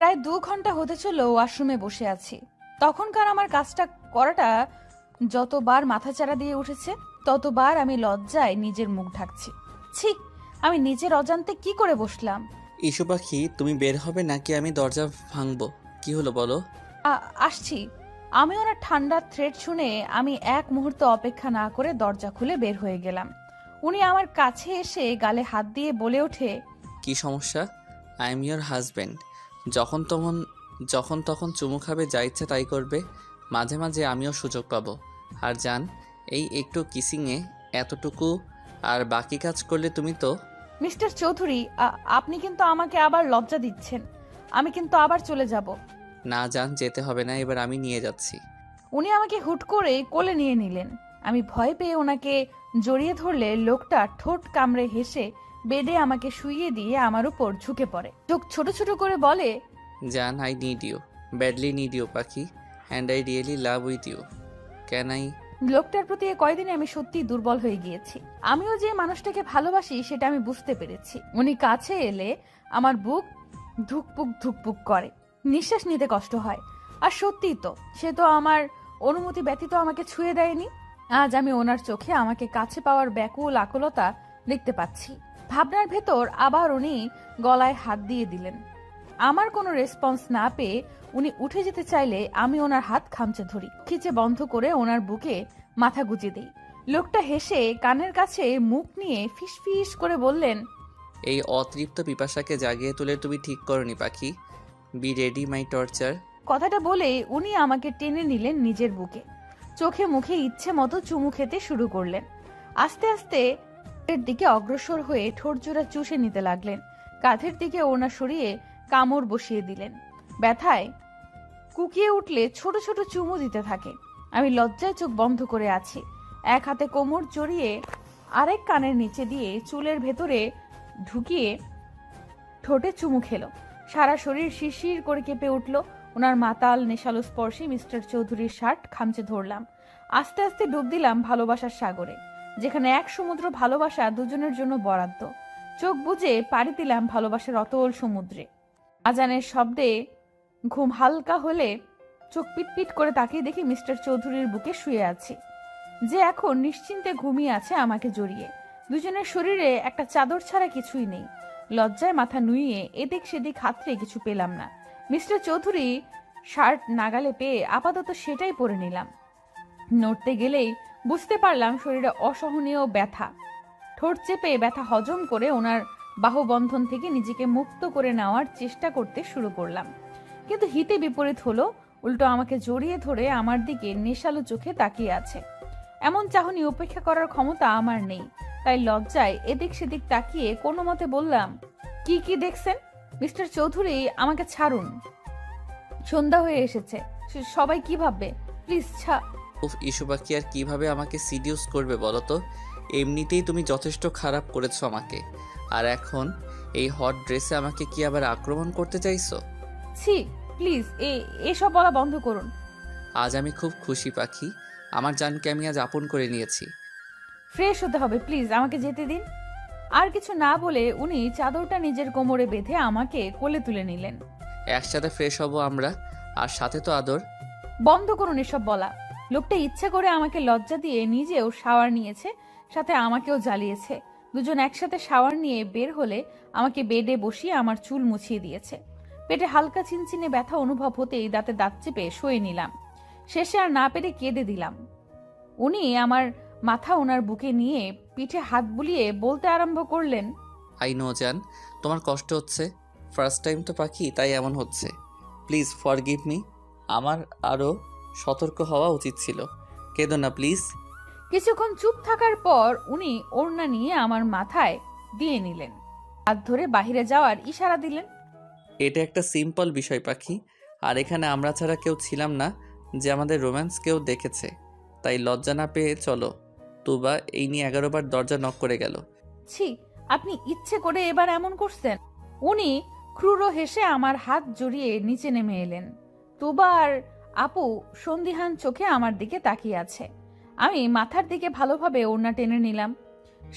প্রায় 2 ঘন্টা হতে চললো ওয়াশরুমে বসে আছি। তখনকার আমার কাজটা করাটা যতবার মাথাচাড়া দিয়ে উঠেছে, ততবার আমি লজ্জায় নিজের মুখ ঢাকছি। ছি, আমি নিজের অজান্তে কি করে বসলাম। ইস্যু পাখি, তুমি বের হবে নাকি আমি দরজা ভাঙবো? কি হলো বলো? আসছি। আমি ওনার ঠান্ডা থ্রেড শুনে আমি এক মুহূর্ত অপেক্ষা না করে দরজা খুলে বের হয়ে গেলাম। উনি আমার কাছে এসে গালে হাত দিয়ে বলে ওঠে, কি সমস্যা? I am your husband. যখন তখন যখন তখন চুমু খাবে, যা ইচ্ছে তাই করবে। মাঝে মাঝে আমিও সুযোগ পাবো। আর জান, এই একটু কিসিংয়ে এতটুকু, আর বাকি কাজ করলে তুমি তো। মিস্টার চৌধুরী, আপনি কিন্তু আমাকে আবার লজ্জা দিচ্ছেন। আমি কিন্তু আবার চলে যাব। না জান, যেতে হবে না, এবার আমি নিয়ে যাচ্ছি। উনি আমাকে হুট করে কোলে নিয়ে নিলেন। আমি ভয় পেয়ে ওনাকে জড়িয়ে ধরলে লোকটা ঠোঁট কামড়ে হেসে বেডে আমাকে শুইয়ে দিয়ে আমার উপর ঝুঁকে পড়ে। চোখ ছোট ছোট করে বলে, জান, I need you, badly need you পাখি, and I really love with you. Can I? লোকটার প্রতি এ কয়দিনে আমি সত্যি দুর্বল হয়ে গিয়েছি। আমিও যে মানুষটাকে ভালোবাসি সেটা আমি বুঝতে পেরেছি। উনি কাছে এলে আমার বুক ধুকপুক ধুকপুক করে, নিঃশ্বাস নিতে কষ্ট হয়। আর সত্যিই তো, সে তো আমার অনুমতি ব্যতীত আমাকে ছুঁয়ে দেয়নি। আজ আমি ওনার চোখে আমাকে কাছে পাওয়ার ব্যাকুল আকুলতা দেখতে পাচ্ছি। ভাবনার ভেতর আবার উনি গলায় হাত দিয়ে দিলেন। আমার কোনো রেসপন্স না পেয়ে উনি উঠে যেতে চাইলে আমি ওনার হাত খামচে ধরি, খিচে বন্ধ করে ওনার বুকে মাথা গুজে দিই। লোকটা হেসে কানের কাছে মুখ নিয়ে ফিসফিস করে বললেন, এই অতৃপ্ত পিপাসাকে জাগিয়ে তুলে তুমি ঠিক করনি পাখি। Be ready my torture. কথাটা বলে উনি আমাকে টেনে নিলেন নিজের বুকে। চোখে মুখে ইচ্ছে মতো চুমু খেতে শুরু করলেন। আস্তে আস্তে এর দিকে অগ্রসর হয়ে ঠোঁটজোড়া চুষে নিতে লাগলেন। কাঁধের দিকে ওনা সরিয়ে কামড় বসিয়ে দিলেন। ব্যথায় কুকিয়ে উঠলে ছোট ছোট চুমু দিতে থাকে। আমি লজ্জায় চোখ বন্ধ করে আছি। এক হাতে কোমর জড়িয়ে আরেক কানের নিচে দিয়ে চুলের ভেতরে ঢুকিয়ে ঠোঁটে চুমু খেলো। সারা শরীর শিরশির করে কেঁপে উঠল। ওনার মাতাল নেশালো স্পর্শে মিস্টার চৌধুরীর শার্ট খামচে ধরলাম। আস্তে আস্তে ডুব দিলাম ভালোবাসার সাগরে, যেখানে এক সমুদ্র ভালোবাসা দুজনের জন্য বরাদ্দ। চোখ বুজে পাড়ি দিলাম ভালোবাসার অতল সমুদ্রে। আজানের শব্দে ঘুম হালকা হলে চোখ পিটপিট করে তাকিয়ে দেখি মিস্টার চৌধুরীর বুকে শুয়ে আছি, যে এখন নিশ্চিন্তে ঘুমিয়ে আছে আমাকে জড়িয়ে। দুজনের শরীরে একটা চাদর ছাড়া কিছুই নেই। লজ্জায় মাথা নুইয়ে এদিক সেদিক হাতড়ে কিছু পেলাম না। মিস্টার চৌধুরী শার্ট নাগালে পেয়ে আপাতত সেটাই পরে নিলাম। নড়তে গেলেই বুঝতে পারলাম শরীরে অসহনীয় ব্যথা। ঠোঁট চেপে ব্যথা হজম করে ওনার বাহুবন্ধন থেকে নিজেকে মুক্ত করে নেওয়ার চেষ্টা করতে শুরু করলাম। কিন্তু হিতে বিপরীত হলো, উল্টো আমাকে জড়িয়ে ধরে আমার দিকে নেশালো চোখে তাকিয়ে আছে। এমন চাহনি উপেক্ষা করার ক্ষমতা আমার নেই, তাই লজ্জায় এদিক সেদিক তাকিয়ে কোনো মতে বললাম, কি কি দেখছেন? মিস্টার চৌধুরী, আমাকে ছাড়ুন। সন্ধ্যা হয়ে এসেছে, সবাই কি ভাববে? প্লিজ উফ, ইস্যু পাখি আর কিভাবে আমাকে সিডিউস করবে বলো তো? এমনিতেই তুমি যথেষ্ট খারাপ করেছো আমাকে, আর এখন এই হট ড্রেসে আমাকে কি আবার আক্রমণ করতে চাইছো? ছি, প্লিজ এসব বলা বন্ধ করুন। আজ আমি খুব খুশি পাখি, আমার জানকে আমি আজ আপন করে নিয়েছি। ফ্রেশ হতে হবে, প্লিজ আমাকে যেতে দিন। আর কিছু না বলে উনি চাদরটা নিজের কোমরে বেঁধে আমাকে কোলে তুলে নিলেন। একসাথে ফ্রেশ হব আমরা, আর সাথে তো আদর। বন্ধ করুন এসব বলা। লোকটা ইচ্ছে করে আমাকে লজ্জা দিয়ে নিজেও শাওয়ার নিয়েছে, সাথে আমাকেও জ্বালিয়েছে। দুজন একসাথে শাওয়ার নিয়ে বের হলে আমাকে বেডে বসিয়ে আমার চুল মুছিয়ে দিয়েছে। পেটে হালকা চিনচিনে ব্যথা অনুভব হতেই দাঁতে দাঁত চেপে শুয়ে নিলাম। শেষে আর না পেরে কেঁদে দিলাম। উনি আমার মাথা ওনার বুকে নিয়ে পিঠে হাত বুলিয়ে বলতে আরম্ভ করলেন, আই নো জান, তোমার কষ্ট হচ্ছে। ফার্স্ট টাইম তো পাখি, তাই এমন হচ্ছে। Please forgive me. আমার আরও সতর্ক হওয়া উচিত ছিল। কেঁদো না প্লিজ। কিছুক্ষণ চুপ থাকার পর উনি ওড়না নিয়ে আমার মাথায় দিয়ে নিলেন। হাত ধরে বাহিরে যাওয়ার ইশারা দিলেন। এটা একটা সিম্পল বিষয় পাখি, আর এখানে আমরা ছাড়া কেউ ছিলাম না যে আমাদের রোম্যান্স কেউ দেখেছে। তাই লজ্জা না পেয়ে চলো। তুবা এই নিয়ে 11 বার দরজা নক করে গেল। ছি, আপনি ইচ্ছে করে এবার এমন করছেন? উনি ক্রুর হেসে আমার হাত জড়িয়ে নিচে নেমে এলেন। তুবা আর আপু সন্দিহান চোখে আমার দিকে তাকিয়ে আছে। আমি মাথার দিকে ভালোভাবে ওড়না টেনে নিলাম।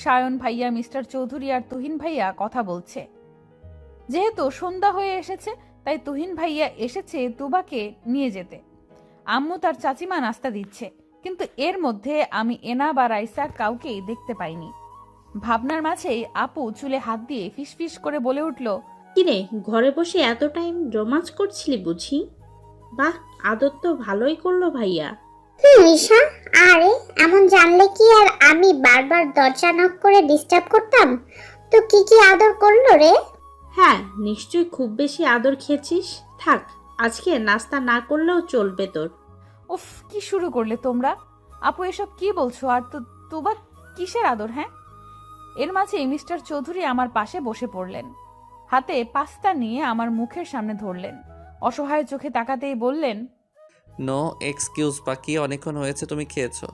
সায়ন ভাইয়া, মিস্টার চৌধুরী আর তুহিন ভাইয়া কথা বলছে। যেহেতু সন্ধ্যা হয়ে এসেছে, তাই তুহিন ভাইয়া এসেছে তুবাকে নিয়ে যেতে। আম্মু তার চাচিমা নাস্তা দিচ্ছে, কিন্তু এর মধ্যে আমি এনা বা রাইসা কাউকেই দেখতে পাইনি। ভাবনার মাঝেই আপু চুলে হাত দিয়ে ফিসফিস করে বলে উঠল, কিরে, ঘরে বসে এত টাইম রোমাঞ্চ করছিলি বুঝি? বাহ, আদর তো ভালোই করলো ভাইয়া। ঈশা, আরে এমন জানলে কি আর আমি বারবার দরজা নক করে ডিস্টার্ব করতাম? তো কি কি আদর করলো রে? হ্যাঁ, নিশ্চয়ই খুব বেশি আদর খেয়েছিস। থাক, আজকে নাস্তা না করলেও চলবে তোর। উফ, কি শুরু করলে তোমরা? আপু এসব কি বলছো? আর তুবা কিসের আদর? হ্যাঁ। এর মাঝেই মিস্টার চৌধুরী আমার পাশে বসে পড়লেন। হাতে পাস্তা নিয়ে আমার মুখের সামনে ধরলেন। অসহায় চোখে তাকাতেই বললেন, নো এক্সকিউজ পাখি, অনেকক্ষণ হয়েছে তুমি খেয়েছো,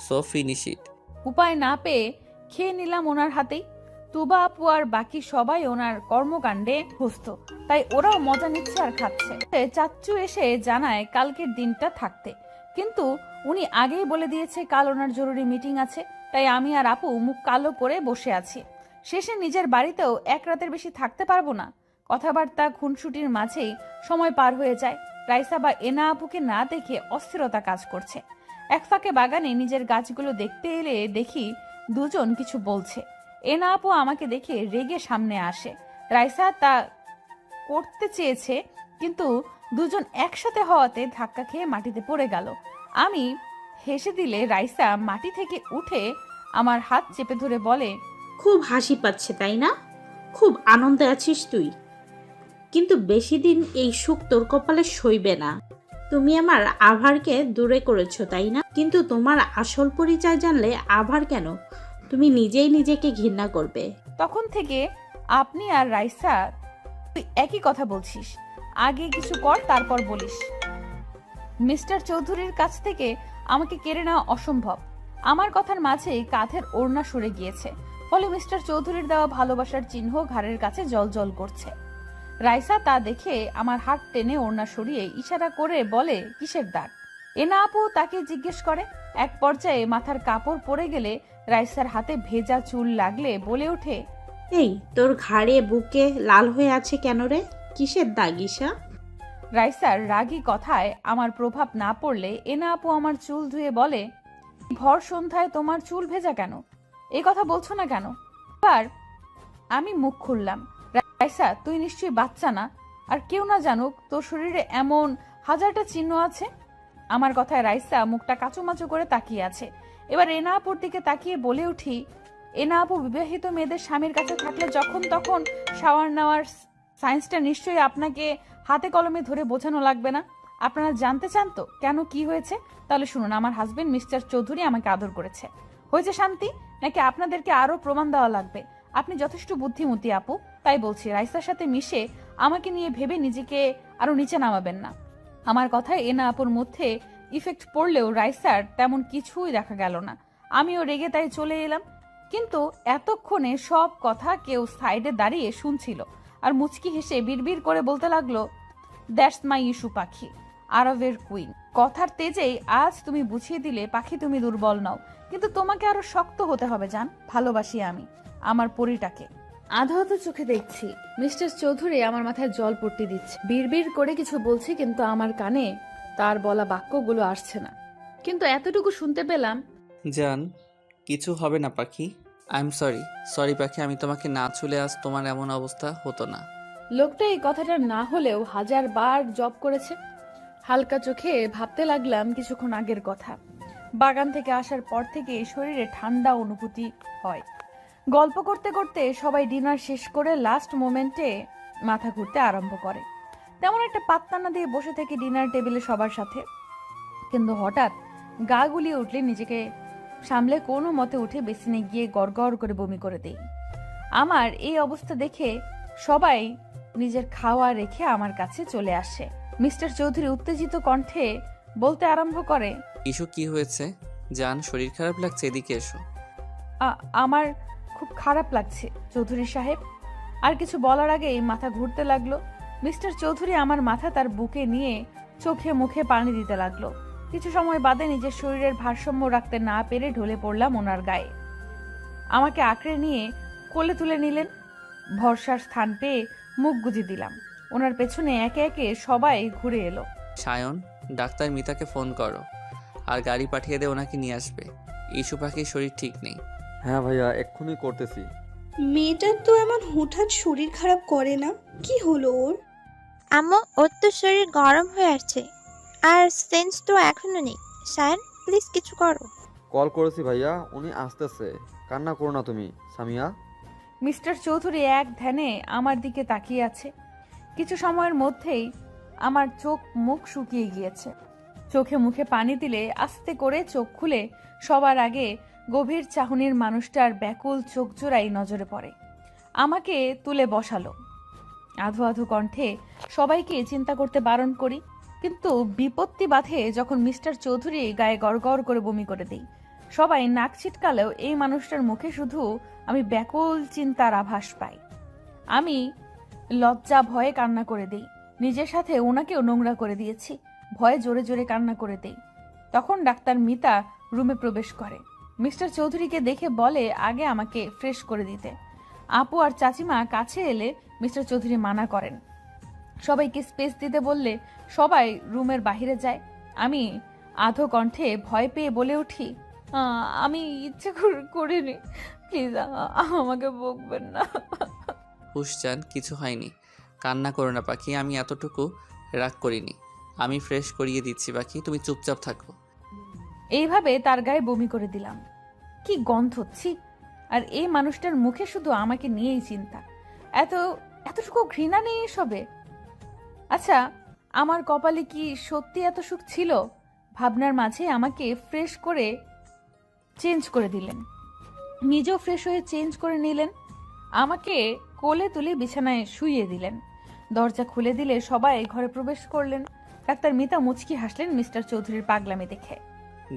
সো ফিনিশ ইট। উপায় না পেয়ে খেয়ে নিলাম ওনার হাতেই। তুবা আপু আর বাকি সবাই ওনার কর্মকাণ্ডে ব্যস্ত, তাই ওরাও মজা নিচ্ছে আর খাচ্ছে। চাচ্চু এসে জানায় কালকের দিনটা থাকতে, কিন্তু উনি আগেই বলে দিয়েছে কাল ওনার জরুরি মিটিং আছে। তাই আমি আর আপু মুখ কালো করে বসে আছি। শেষে নিজের বাড়িতেও এক রাতের বেশি থাকতে পারবো না। কথাবার্তা খুনসুটির মাঝেই সময় পার হয়ে যায়। রাইসা বা এনা আপুকে না দেখে অস্থিরতা কাজ করছে। এক ফাঁকে বাগানে নিজের গাছগুলো দেখতে এলে দেখি দুজন কিছু বলছে। এনা আপু আমাকে দেখে রেগে সামনে আসে। রাইসা তা করতে চেয়েছে, কিন্তু দুজন একসাথে হওয়াতে ধাক্কা খেয়ে মাটিতে পড়ে গেল। আমি হেসে দিলে রাইসা মাটি থেকে উঠে আমার হাত চেপে ধরে বলে, খুব হাসি পাচ্ছে তাই না? খুব আনন্দে আছিস তুই, কিন্তু বেশি দিন এই সুখ তোর কপালে সইবে না। তুমি আমার আভারকে দূরে করেছো তাই না? কিন্তু তোমার আসল পরিচয় জানলে আভার কেন, তুমি নিজেই নিজেকে ঘৃণা করবে। তখন থেকে আপনি আর রাইসা তুই একই কথা বলছিস। আগে কিছু কর, তারপর বলিস। মিস্টার চৌধুরীর কাছ থেকে আমাকে কেড়ে নেওয়া অসম্ভব। আমার কথার মাঝেই কাঁধের ওড়না সরে গিয়েছে, ফলে মিস্টার চৌধুরীর দেওয়া ভালোবাসার চিহ্ন ঘাড়ের কাছে জল করছে। রাইসা তা দেখে আমার হাত টেনে ওড়না সরিয়ে ইশারা করে বলে, কিসের দাগ? এনা আপু তাকে জিজ্ঞেস করে। এক পর্যায়ে মাথার কাপড় পরে গেলে রাইসার হাতে ভেজা চুল লাগলে বলে ওঠে, এই তোর ঘাড়ে বুকে লাল হয়ে আছে কেন রে? কিসের দাগ ঈশা? রাইসার রাগী কথায় আমার প্রভাব না পড়লে এনা আপু আমার চুল ধুয়ে বলে, ভর সন্ধ্যায় তোমার চুল ভেজা কেন? এই কথা বলছো না কেন? আর আমি মুখ খুললাম, রাইসা তুই নিশ্চয়ই বাচ্চা না, আর কেউ না জানুক তোর শরীরে এমন হাজারটা চিহ্ন আছে। আমার কথায় রাইসা মুখটা কাচুমাচু করে তাকিয়ে আছে। এবার এনা আপুর দিকে তাকিয়ে বলে উঠি, এনা আপু বিবাহিত মেয়েদের স্বামীর কাছে থাকলে যখন তখন শাওয়ার নেওয়ার সায়েন্সটা নিশ্চয়ই আপনাকে হাতে কলমে ধরে বোঝানো লাগবে না। আপনারা জানতে চান তো কেন কি হয়েছে? তাহলে শুনুন, আমার হাজবেন্ড মিস্টার চৌধুরী আমাকে আদর করেছে। হয়েছে শান্তি, নাকি আপনাদেরকে আরো প্রমাণ দেওয়া লাগবে? আপনি যথেষ্ট বুদ্ধিমতী আপু, তাই বলছি রাইসার সাথে মিশে আমাকে নিয়ে ভেবে নিজেকে আরো নিচে নামাবেন না। আমার কথায় এনা আপুর মধ্যে ইফেক্ট পড়লেও রাইসার তেমন কিছুই দেখা গেল না। আমিও রেগে তাই চলে এলাম, কিন্তু এতক্ষণে সব কথা কেউ সাইডে দাঁড়িয়ে শুনছিল আর মুচকি হেসে বিড়বিড় করে বলতে লাগলো, দ্যাটস মাই ইস্যু পাখি, আরবের কুইন। কথার তেজেই আজ তুমি বুঝিয়ে দিলে পাখি তুমি দুর্বল নও, কিন্তু তোমাকে আরো শক্ত হতে হবে জান। ভালোবাসি আমি আমার পরিটাকে। আধা আধা চোখে দেখছি মিস্টার চৌধুরী আমার মাথায় জল পট্টি দিচ্ছে। বিড়বিড় করে কিছু বলছি, কিন্তু আমার কানে তার বলা বাক্যগুলো আসছে না। কিন্তু এতটুকু শুনতে পেলাম, জান কিছু হবে না পাখি, আই এম সরি পাখি, আমি তোমাকে না ছুলে আজ তোমার এমন অবস্থা হতো না। লোকটা এই কথাটা না হলেও 1000 বার জব করেছে। হালকা চোখে ভাবতে লাগলাম কিছুক্ষণ আগের কথা। বাগান থেকে আসার পর থেকে শরীরে ঠান্ডা অনুভূতি হয়। গল্প করতে করতে সবাই ডিনার শেষ করে লাস্ট মোমেন্টে মাথা ঘুরতে আরম্ভ করে। তেমন একটা পাত্তা না দিয়ে বসে থেকে ডিনার টেবিলে সবার সাথে, কিন্তু হঠাৎ গা গুলিয়ে উঠলে নিজেকে সামলে কোনো মতে উঠে বেসিনে গিয়ে গড়গড় করে বমি করে দেই। আমার এই অবস্থা দেখে সবাই নিজের খাওয়া রেখে আমার কাছে চলে আসে। মিস্টার চৌধুরী উত্তেজিত কণ্ঠে বলতে আরম্ভ করে, ইস্যু কি হয়েছে? জান শরীর খারাপ লাগছে, এদিকে এসো। আমার খুব খারাপ লাগছে চৌধুরী সাহেব। আর কিছু বলার আগেই মাথা ঘুরতে লাগলো। মিস্টার চৌধুরী আমার মাথা তার বুকে নিয়ে চোখে মুখে পানি দিতে লাগলো। কিছু সময় বাদে নিজের শরীরের ভারসাম্য রাখতে না পেরে ঢলে পড়লাম ওনার গায়ে। আমাকে আঁকড়ে নিয়ে কোলে তুলে নিলেন। ভরসার স্থান পেয়ে মুখ গুজে দিলাম। ওনার পেছনে একে একে সবাই ঘুরে এলো। সায়ন, ডাক্তার মিতাকে ফোন করো আর গাড়ি পাঠিয়ে দে, ওনাকে নিয়ে আসবে। ইস্যু পাখির শরীর ঠিক নেই। হ্যাঁ ভাইয়া, এক্ষুনি করতেছি। মেয়েটার তো এমন হুটহাট শরীর খারাপ করে না, কি হলো ওর? আম্মু, ওর তো শরীর গরম হয়ে আসছে, আর সেন্স তো এখনো নেই। সায়ন, প্লিজ কিছু করো। কল করেছি ভাইয়া, উনি আসতেছে। কান্না করো না তুমি সামিয়া। মিস্টার চৌধুরী এক ধ্যানে আমার দিকে তাকিয়ে আছে। কিছু সময়ের মধ্যেই আমার চোখ মুখ শুকিয়ে গিয়েছে। চোখে মুখে পানি দিলে আস্তে করে চোখ খুলে সবার আগে গভীর চাহনির মানুষটার ব্যাকুল চোখ জোড়াই নজরে পড়ে। আমাকে তুলে বসালো। আধো আধো কণ্ঠে সবাইকে চিন্তা করতে বারণ করি, কিন্তু বিপত্তি বাধে যখন মিস্টার চৌধুরী গায়ে গড়গড় করে বমি করে দেই। সবাই নাক ছিটকালেও এই মানুষটার মুখে শুধু আমি ব্যাকুল চিন্তার আভাস পাই। আমি লজ্জা ভয়ে কান্না করে দেই। নিজের সাথে ওনাকেও নোংরা করে দিয়েছি। ভয়ে জোরে জোরে কান্না করে দেই। তখন ডাক্তার মিতা রুমে প্রবেশ করে। মিস্টার চৌধুরীকে দেখে বলে আগে আমাকে ফ্রেশ করে দিতে। আপু আর চাচিমা কাছে এলে মিস্টার চৌধুরী মানা করেন। সবাইকে স্পেস দিতে বললে সবাই রুমের বাইরে যায়। আমি আধো কণ্ঠে ভয় পেয়ে বলে উঠি, আমি ইচ্ছে করিনি, প্লিজ আমাকে বকবেন না। হুশজান, কিছু হয়নি, কান্না করো না পাখি। আমি এতটুকু রাগ করিনি। আমি ফ্রেশ করিয়ে দিচ্ছি পাখি, তুমি চুপচাপ থাকো। এইভাবে তার গায়ে বমি করে দিলাম। কি গন্ধ, ছি! আর এই মানুষটার মুখে শুধু আমাকে নিয়েই চিন্তা। এতটুকু ঘৃণা নেই এসবে। আচ্ছা, আমার কপালে কি সত্যি এত সুখ ছিল? ভাবনার মাঝে আমাকে ফ্রেশ করে চেঞ্জ করে দিলেন, নিজেও ফ্রেশ হয়ে চেঞ্জ করে নিলেন, আমাকে কোলে তুলে বিছানায় শুইয়ে দিলেন। দরজা খুলে দিলে সবাই ঘরে প্রবেশ করলেন। ডাক্তার মিতা মুচকি হাসলেন মিস্টার চৌধুরীর পাগলামি দেখে।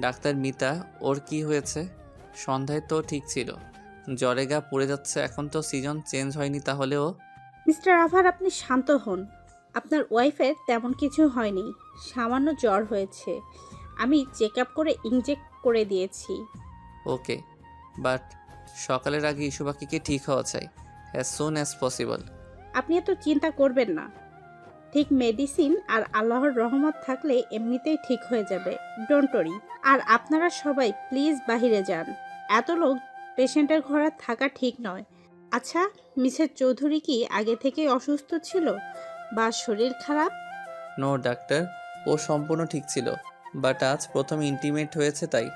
ডাক্তার মিতা, ওর কি হয়েছে? সন্ধ্যায় তো ঠিক ছিল, জ্বরে গা পড়ে যাচ্ছে। এখন তো সিজন চেঞ্জ হয়নি, তাহলেও। মিস্টার আভার, আপনি শান্ত হন। আপনার ওয়াইফের তেমন কিছু হয়নি, সামান্য জ্বর হয়েছে। আমি চেক আপ করে ইনজেক্ট করে দিয়েছি। ওকে, বাট সকালের আগে ইস্যু পাখিকে ঠিক হওয়া চাই, অ্যাজ সুন অ্যাজ পসিবল। আপনি এত চিন্তা করবেন না। ঠিক মেডিসিন আর আল্লাহর রহমত থাকলে এমনিতেই ঠিক হয়ে যাবে। Don't worry. আর আপনারা সবাই প্লিজ বাহিরে যান। এত লোক পেশেন্টের ঘরে থাকা ঠিক নয়। আচ্ছা, মিসেস চৌধুরী কি আগে থেকেই অসুস্থ ছিল বা শরীর খারাপ? নো ডাক্তার, ও সম্পূর্ণ ঠিক ছিল, বাট আজ প্রথম ইন্টিমেট হয়েছে, তাই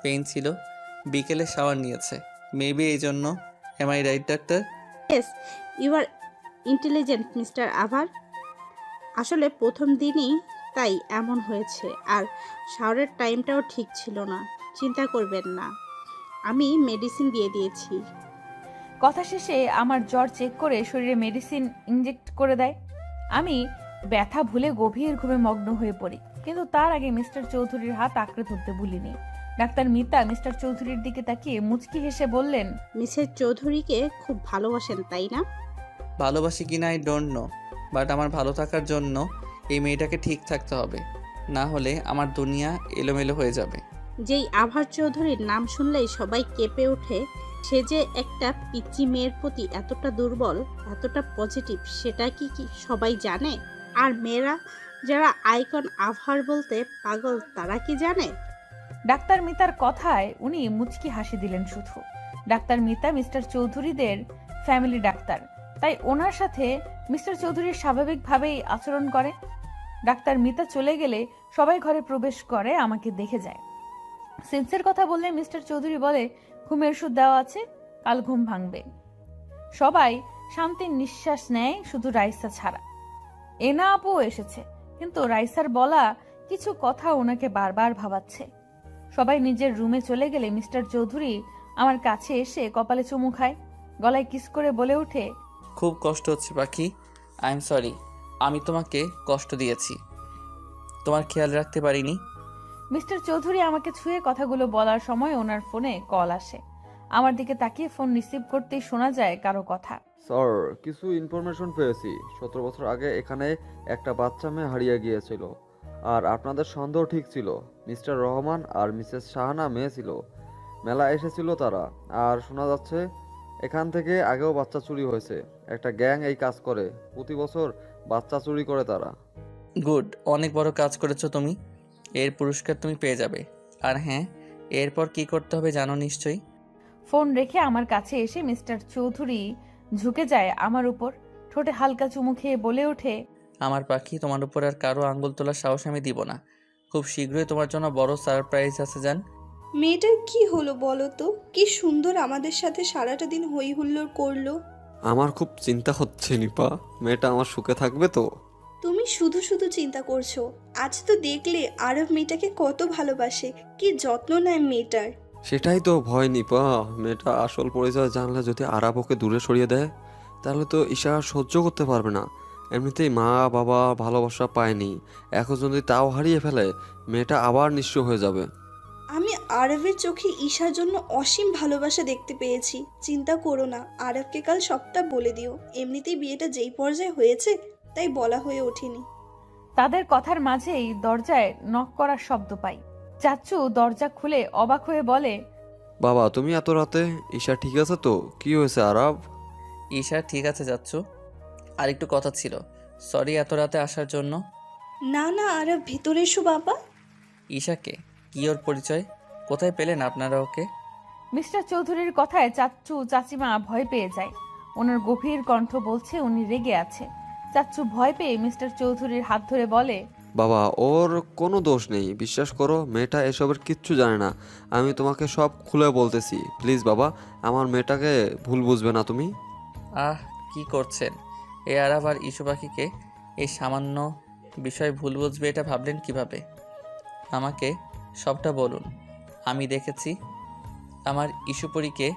পেইন ছিল। বিকেলে শাওয়ার নিয়েছে, মেবি এই জন্য। Am I right doctor? Yes, you are intelligent mister আভার। আসলে প্রথম দিনই তাই এমন হয়েছে, আর শাওয়ারের টাইমটাও ঠিক ছিল না। চিন্তা করবেন না, আমি মেডিসিন দিয়ে দিয়েছি। কথা শেষে আমার জ্বর চেক করে শরীরে মেডিসিন ইনজেক্ট করে দেয়। আমি ব্যথা ভুলে গভীর ঘুমে মগ্ন হয়ে পড়ি, কিন্তু তার আগে মিস্টার চৌধুরীর হাত আঁকড়ে ধরতে ভুলিনি। ডাক্তার মিতা মিস্টার চৌধুরীর দিকে তাকিয়ে মুচকি হেসে বললেন, মিসেস চৌধুরীকে খুব ভালোবাসেন তাই না? ভালোবাসি কিনা আই ডোন্ট নো, বাট আমার ভালো থাকার জন্য এই মেয়েটাকে ঠিক থাকতে হবে, না হলে আমার দুনিয়া এলোমেলো হয়ে যাবে। যেই আভার চৌধুরীর নাম শুনলেই সবাই কেঁপে ওঠে, সে যে একটা পিচ্চি মেয়ের প্রতি এতটা দুর্বল, এতটা পজিটিভ, সেটা কি সবাই জানে? আর মেয়েরা যারা আইকন আভার বলতে পাগল, তারা কি জানে? ডাক্তার মিতার কথায় উনি মুচকি হাসি দিলেন শুধু। ডাক্তার মিতা মিস্টার চৌধুরীদের ফ্যামিলি ডাক্তার, তাই ওনার সাথে মিস্টার চৌধুরীর স্বাভাবিকভাবেই আচরণ করে। ডাক্তার মিতা চলে গেলে সবাই ঘরে প্রবেশ করে, আমাকে দেখে যায়। সেন্সের কথা বললে মিস্টার চৌধুরী বলে, ঘুমের ওষুধ দেওয়া আছে, কাল ঘুম ভাঙবে। সবাই শান্তির নিঃশ্বাস নেয়, শুধু রাইসা ছাড়া। এনা আপু এসেছে, কিন্তু রাইসার বলা কিছু কথা ওনাকে বারবার ভাবাচ্ছে। সবাই নিজের রুমে চলে গেলে মিস্টার চৌধুরী আমার কাছে এসে কপালে চুমু খায়, গলায় কিস করে বলে ওঠে, খুব কষ্ট হচ্ছে পাখি, আই এম সরি। আমি তোমাকে কষ্ট দিয়েছি, তোমার খেয়াল রাখতে পারিনি। মিস্টার চৌধুরী আমাকে ছুঁয়ে কথাগুলো বলার সময় ওনার ফোনে কল আসে। আমার দিকে তাকিয়ে ফোন রিসিভ করতেই শোনা যায় কারো কথা। স্যার, কিছু ইনফরমেশন পেয়েছি। 17 বছর আগে এখানে একটা বাচ্চা মেয়ে হারিয়ে গিয়েছিল, আর আপনাদের সন্দেহ ঠিক ছিল। মিস্টার রহমান আর মিসেস শাহানা মেয়ে ছিল, মেলা এসেছিল তারা। আর শোনা যাচ্ছে এখান থেকে আগেও বাচ্চা চুরি হয়েছে। একটা গ্যাং এই কাজ করে, প্রতি বছর বাচ্চা চুরি করে তারা। গুড, অনেক বড় কাজ করেছো তুমি। এর পুরস্কার তুমি পেয়ে যাবে। আর হ্যাঁ, এরপর কি করতে হবে জানো নিশ্চয়ই। ফোন রেখে আমার কাছে এসে মিস্টার চৌধুরী ঝুঁকে যায় আমার উপর, ঠোঁটে হালকা চুমু খেয়ে বলে ওঠে, আমার পাখি, তোমার উপর আর কারো আঙ্গুল তোলার সাহস আমি দিব না। খুব শীঘ্রই তোমার জন্য বড় সারপ্রাইজ আছে জান। মেয়েটার কি হলো বলো তো? কি সুন্দর আমাদের সাথে সারাটা দিন হই হুল্লোড় করলো। আমার খুব চিন্তা হচ্ছে নিপা, মেয়েটা আমার সুখে থাকবে তো? তুমি শুধু শুধু চিন্তা করছো। আজ তো দেখলে আরব মেয়েটাকে কত ভালোবাসে, কি যত্ন নেয় মেয়েটার। সেটাই তো ভয় নিপা, মেয়েটা আসল পরিচয় জানলে যদি আরাব ওকে দূরে সরিয়ে দেয়, তাহলে তো ঈশা সহ্য করতে পারবে না। এমনিতেই মা বাবা ভালোবাসা পায়নি, এখন যদি তাও হারিয়ে ফেলে, মেয়েটা আবার নিঃস্ব হয়ে যাবে। আমি আরবের চোখে ঈশার জন্য অসীম ভালোবাসা দেখতে পেয়েছি। চিন্তা করো না, আরবকে কাল সবটা বলে দিও। এমনিতেই বিয়েটা যেই পর্যায়ে হয়েছে, তাই বলা হয়ে ওঠেনি। তাদের কথার মাঝেই দরজায় নক করার শব্দ পাই। চাচ্চু দরজা খুলে অবাক হয়ে বলে, বাবা তুমি এত রাতে? ঈশা ঠিক আছে তো? কি হয়েছে আরাব? ঈশা ঠিক আছে যাচ্ছ? আর একটু কথা ছিল। সরি এত রাতে আসার জন্য। না না, আরব ভেতরে এসো বাবা। ঈশাকে? কি ওর পরিচয়? কোথায় পেলেন আপনারা ওকে? মিস্টার চৌধুরীর কথায় চাচ্চু চাচিমা ভয় পেয়ে যায়। ওনার গভীর কণ্ঠ বলছে উনি রেগে আছে। চাচ্চু ভয় পেয়ে মিস্টার চৌধুরীর হাত ধরে বলে, বাবা ওর কোনো দোষ নেই, বিশ্বাস করো, মেয়েটা এসবের কিচ্ছু জানে না। আমি তোমাকে সব খুলে বলতেছি, প্লিজ বাবা, আমার মেয়েটাকে ভুল বুঝবে না তুমি। আহ, কি করছেন? এ আরাব আর ইস্যু পাখিকে এই সামান্য বিষয় ভুল বুঝবে এটা ভাবলেন কিভাবে? আমাকে সবটা বলুন। আমি দেখেছি আমার ইস্যুপরীকে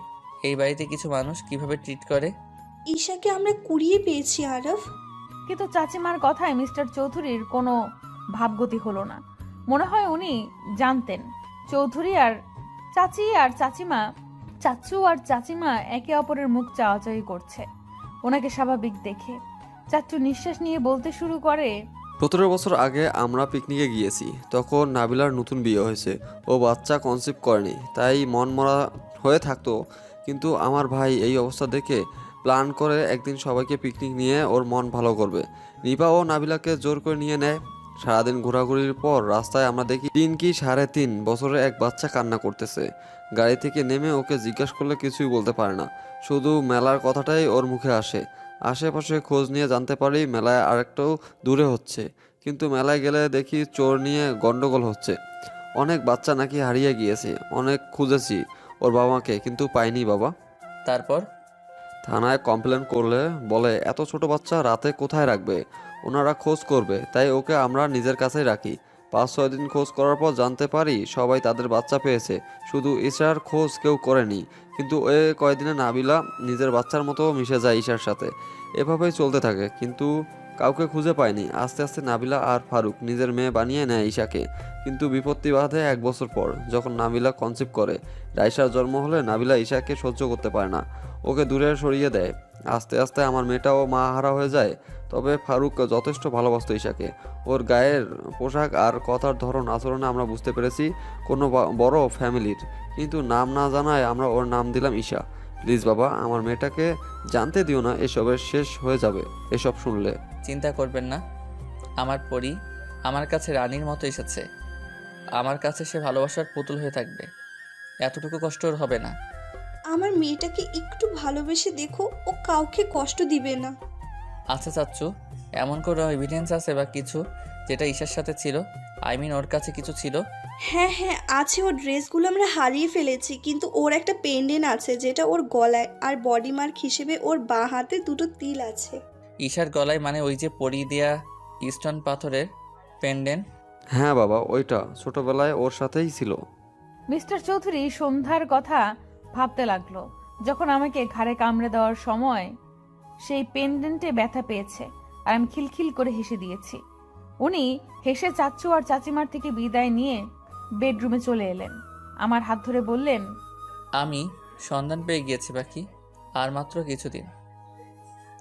এই বাড়িতে কিছু মানুষ কিভাবে ট্রিট করে। ঈশাকে আমরা কুড়িয়ে পেয়েছি আরব। কিন্তু চাচিমার কথায় মিস্টার চৌধুরীর কোনো ভাবগতি হলো না। মনে হয় উনি জানতেন চৌধুরী আর চাচি আর চাচিমা, চাচু আর চাচিমা একে অপরের মুখ চাওয়াচাওয়ি করছে ওনাকে স্বাভাবিক দেখে। চাচু নিঃশ্বাস নিয়ে বলতে শুরু করে, 17 বছর আগে আমরা পিকনিকে গিয়েছি, তখন নাবিলার নতুন বিয়ে হয়েছে। ও বাচ্চা কনসিভ করেনি, তাই মন মরা হয়ে থাকতো। কিন্তু আমার ভাই এই অবস্থা দেখে প্ল্যান করে একদিন সবাইকে পিকনিক নিয়ে ওর মন ভালো করবে। নিপা ও নাবিলাকে জোর করে নিয়ে নেয়। সারাদিন ঘোরাঘুরির পর রাস্তায় আমরা দেখি 3 কি 3.5 বছরের এক বাচ্চা কান্না করতেছে। গাড়ি থেকে নেমে ওকে জিজ্ঞাসা করলে কিছুই বলতে পারে না, শুধু মেলার কথাটাই ওর মুখে আসে। আশেপাশে খোঁজ নিয়ে জানতে পারি মেলায় আরেকটাও দূরে হচ্ছে, কিন্তু মেলায় গেলে দেখি চোর নিয়ে গন্ডগোল হচ্ছে। অনেক বাচ্চা নাকি হারিয়ে গিয়েছে, অনেক খুঁজেছি ওর বাবা মাকে, কিন্তু পাইনি বাবা। তারপর থানায় কমপ্লেন করলে বলে এত ছোট বাচ্চা রাতে কোথায় রাখবে, ওনারা খোঁজ করবে, তাই ওকে আমরা নিজের কাছেই রাখি। 5-6 দিন খোঁজ করার পর জানতে পারি সবাই তাদের বাচ্চা পেয়েছে, শুধু ঈশার খোঁজ কেউ করেনি। কিন্তু ওই কয়দিনে নাবিলা নিজের বাচ্চার মতো মিশে যায় ঈশার সাথে। এভাবেই চলতে থাকে, কিন্তু কাউকে খুঁজে পায়নি। আস্তে আস্তে নাবিলা আর ফারুক নিজের মেয়ে বানিয়ে নেয় ঈশাকে। কিন্তু বিপত্তি বাধে 1 বছর পর, যখন নাবিলা কনসিভ করে। রাইসার জন্ম হলে নাবিলা ঈশাকে সহ্য করতে পারে না, ওকে দূরে সরিয়ে দেয়। আস্তে আস্তে আমার মেয়েটাও মা হারা হয়ে যায়। তবে ফারুক যথেষ্ট ভালোবাসতো ঈশাকে। ওর গায়ের পোশাক আর কথার ধরন আচরণে আমরা বুঝতে পেরেছি কোনো বড় ফ্যামিলির। কিন্তু নাম না জানায় আমরা ওর নাম দিলাম ঈশা। প্লিজ বাবা, আমার মেয়েটাকে জানতে দিও না, এসবের শেষ হয়ে যাবে এসব শুনলে। চিন্তা করবেন না, আমার পরি আমার কাছে রানীর মতো এসেছে। আমার কাছে সে ভালোবাসার পুতুল হয়ে থাকবে, এতটুকু কষ্ট ওর হবে না। আমার মেয়েটাকে একটু ভালোবেসে দেখো, ও কাউকে কষ্ট দিবে না। আচ্ছা চাচ্চু, এমন কোনো এভিডেন্স আছে বা কিছু যেটা ঈশার সাথে ছিল? আই মিন ওর কাছে কিছু ছিল? হ্যাঁ হ্যাঁ আছে, ওর ড্রেসগুলো আমরা হারিয়ে ফেলেছি, কিন্তু ওর একটা পেন্ডেন্ট আছে যেটা ওর গলায়, আর বডি মার্ক হিসেবে ওর বাঁ হাতে 2টো তিল আছে। ঈশার গলায় মানে ওই যে পরি দেয়া স্টোন পাথরের পেন্ডেন্ট? হ্যাঁ বাবা, ওইটা ছোটবেলায় ওর সাথেই ছিল। মিস্টার চৌধুরী সন্ধ্যার কথা ভাবতে লাগলো, যখন আমাকে ঘাড়ে কামড়ে দেওয়ার সময় সেই পেন্ডেন্টে ব্যথা পেয়েছে, আর আমি খিলখিল করে হেসে দিয়েছি। উনি হেসে চাচ্চু আর চাচিমার থেকে বিদায় নিয়ে বেডরুমে চলে এলেন। আমার হাত ধরে বললেন, আমি সন্ধান পেয়ে গিয়েছি বাকি, আর মাত্র কিছুদিন।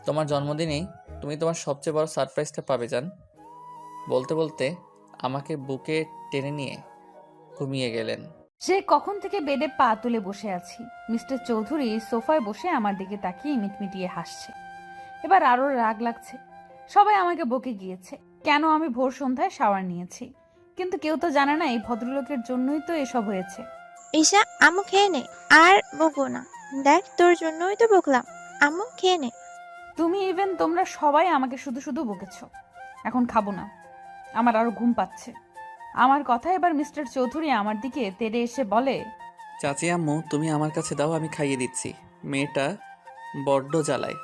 তোমার জন্মদিনেই তুমি তোমার সবচেয়ে বড় সারপ্রাইজটা পাবে জান। বলতে বলতে আমাকে বুকে টেনে নিয়ে ঘুমিয়ে গেলেন। সে কখন থেকে বেডে পা তুলে বসে আছি। মিস্টার চৌধুরী সোফায় বসে আমার দিকে তাকিয়ে মিটমিটিয়ে হাসছে। এবার আরো রাগ লাগছে। সবাই আমাকে বকে গিয়েছে কেন আমি ভোর সন্ধ্যায় শাওয়ার নিয়েছি, কিন্তু কেউ তো জানে না এই ভদ্রলোকের জন্যই তো এসব হয়েছে। ঈশা, আম্মু খেয়ে নে, আর বকবো না। দেখ, তোর জন্যই তো বকলাম। আম্মু খেয়ে নে। তুমি ইভেন তোমরা সবাই আমাকে শুধু শুধু বকেছো। এখন খাবো না, আমার আরো ঘুম পাচ্ছে। আমার কথা এবার মিস্টার চৌধুরী আমার দিকে তেড়ে এসে বলে, চাচি আম্মু তুমি আমার কাছে দাও, আমি খাইয়ে দিচ্ছি। মেয়েটা বড্ড জ্বালায়।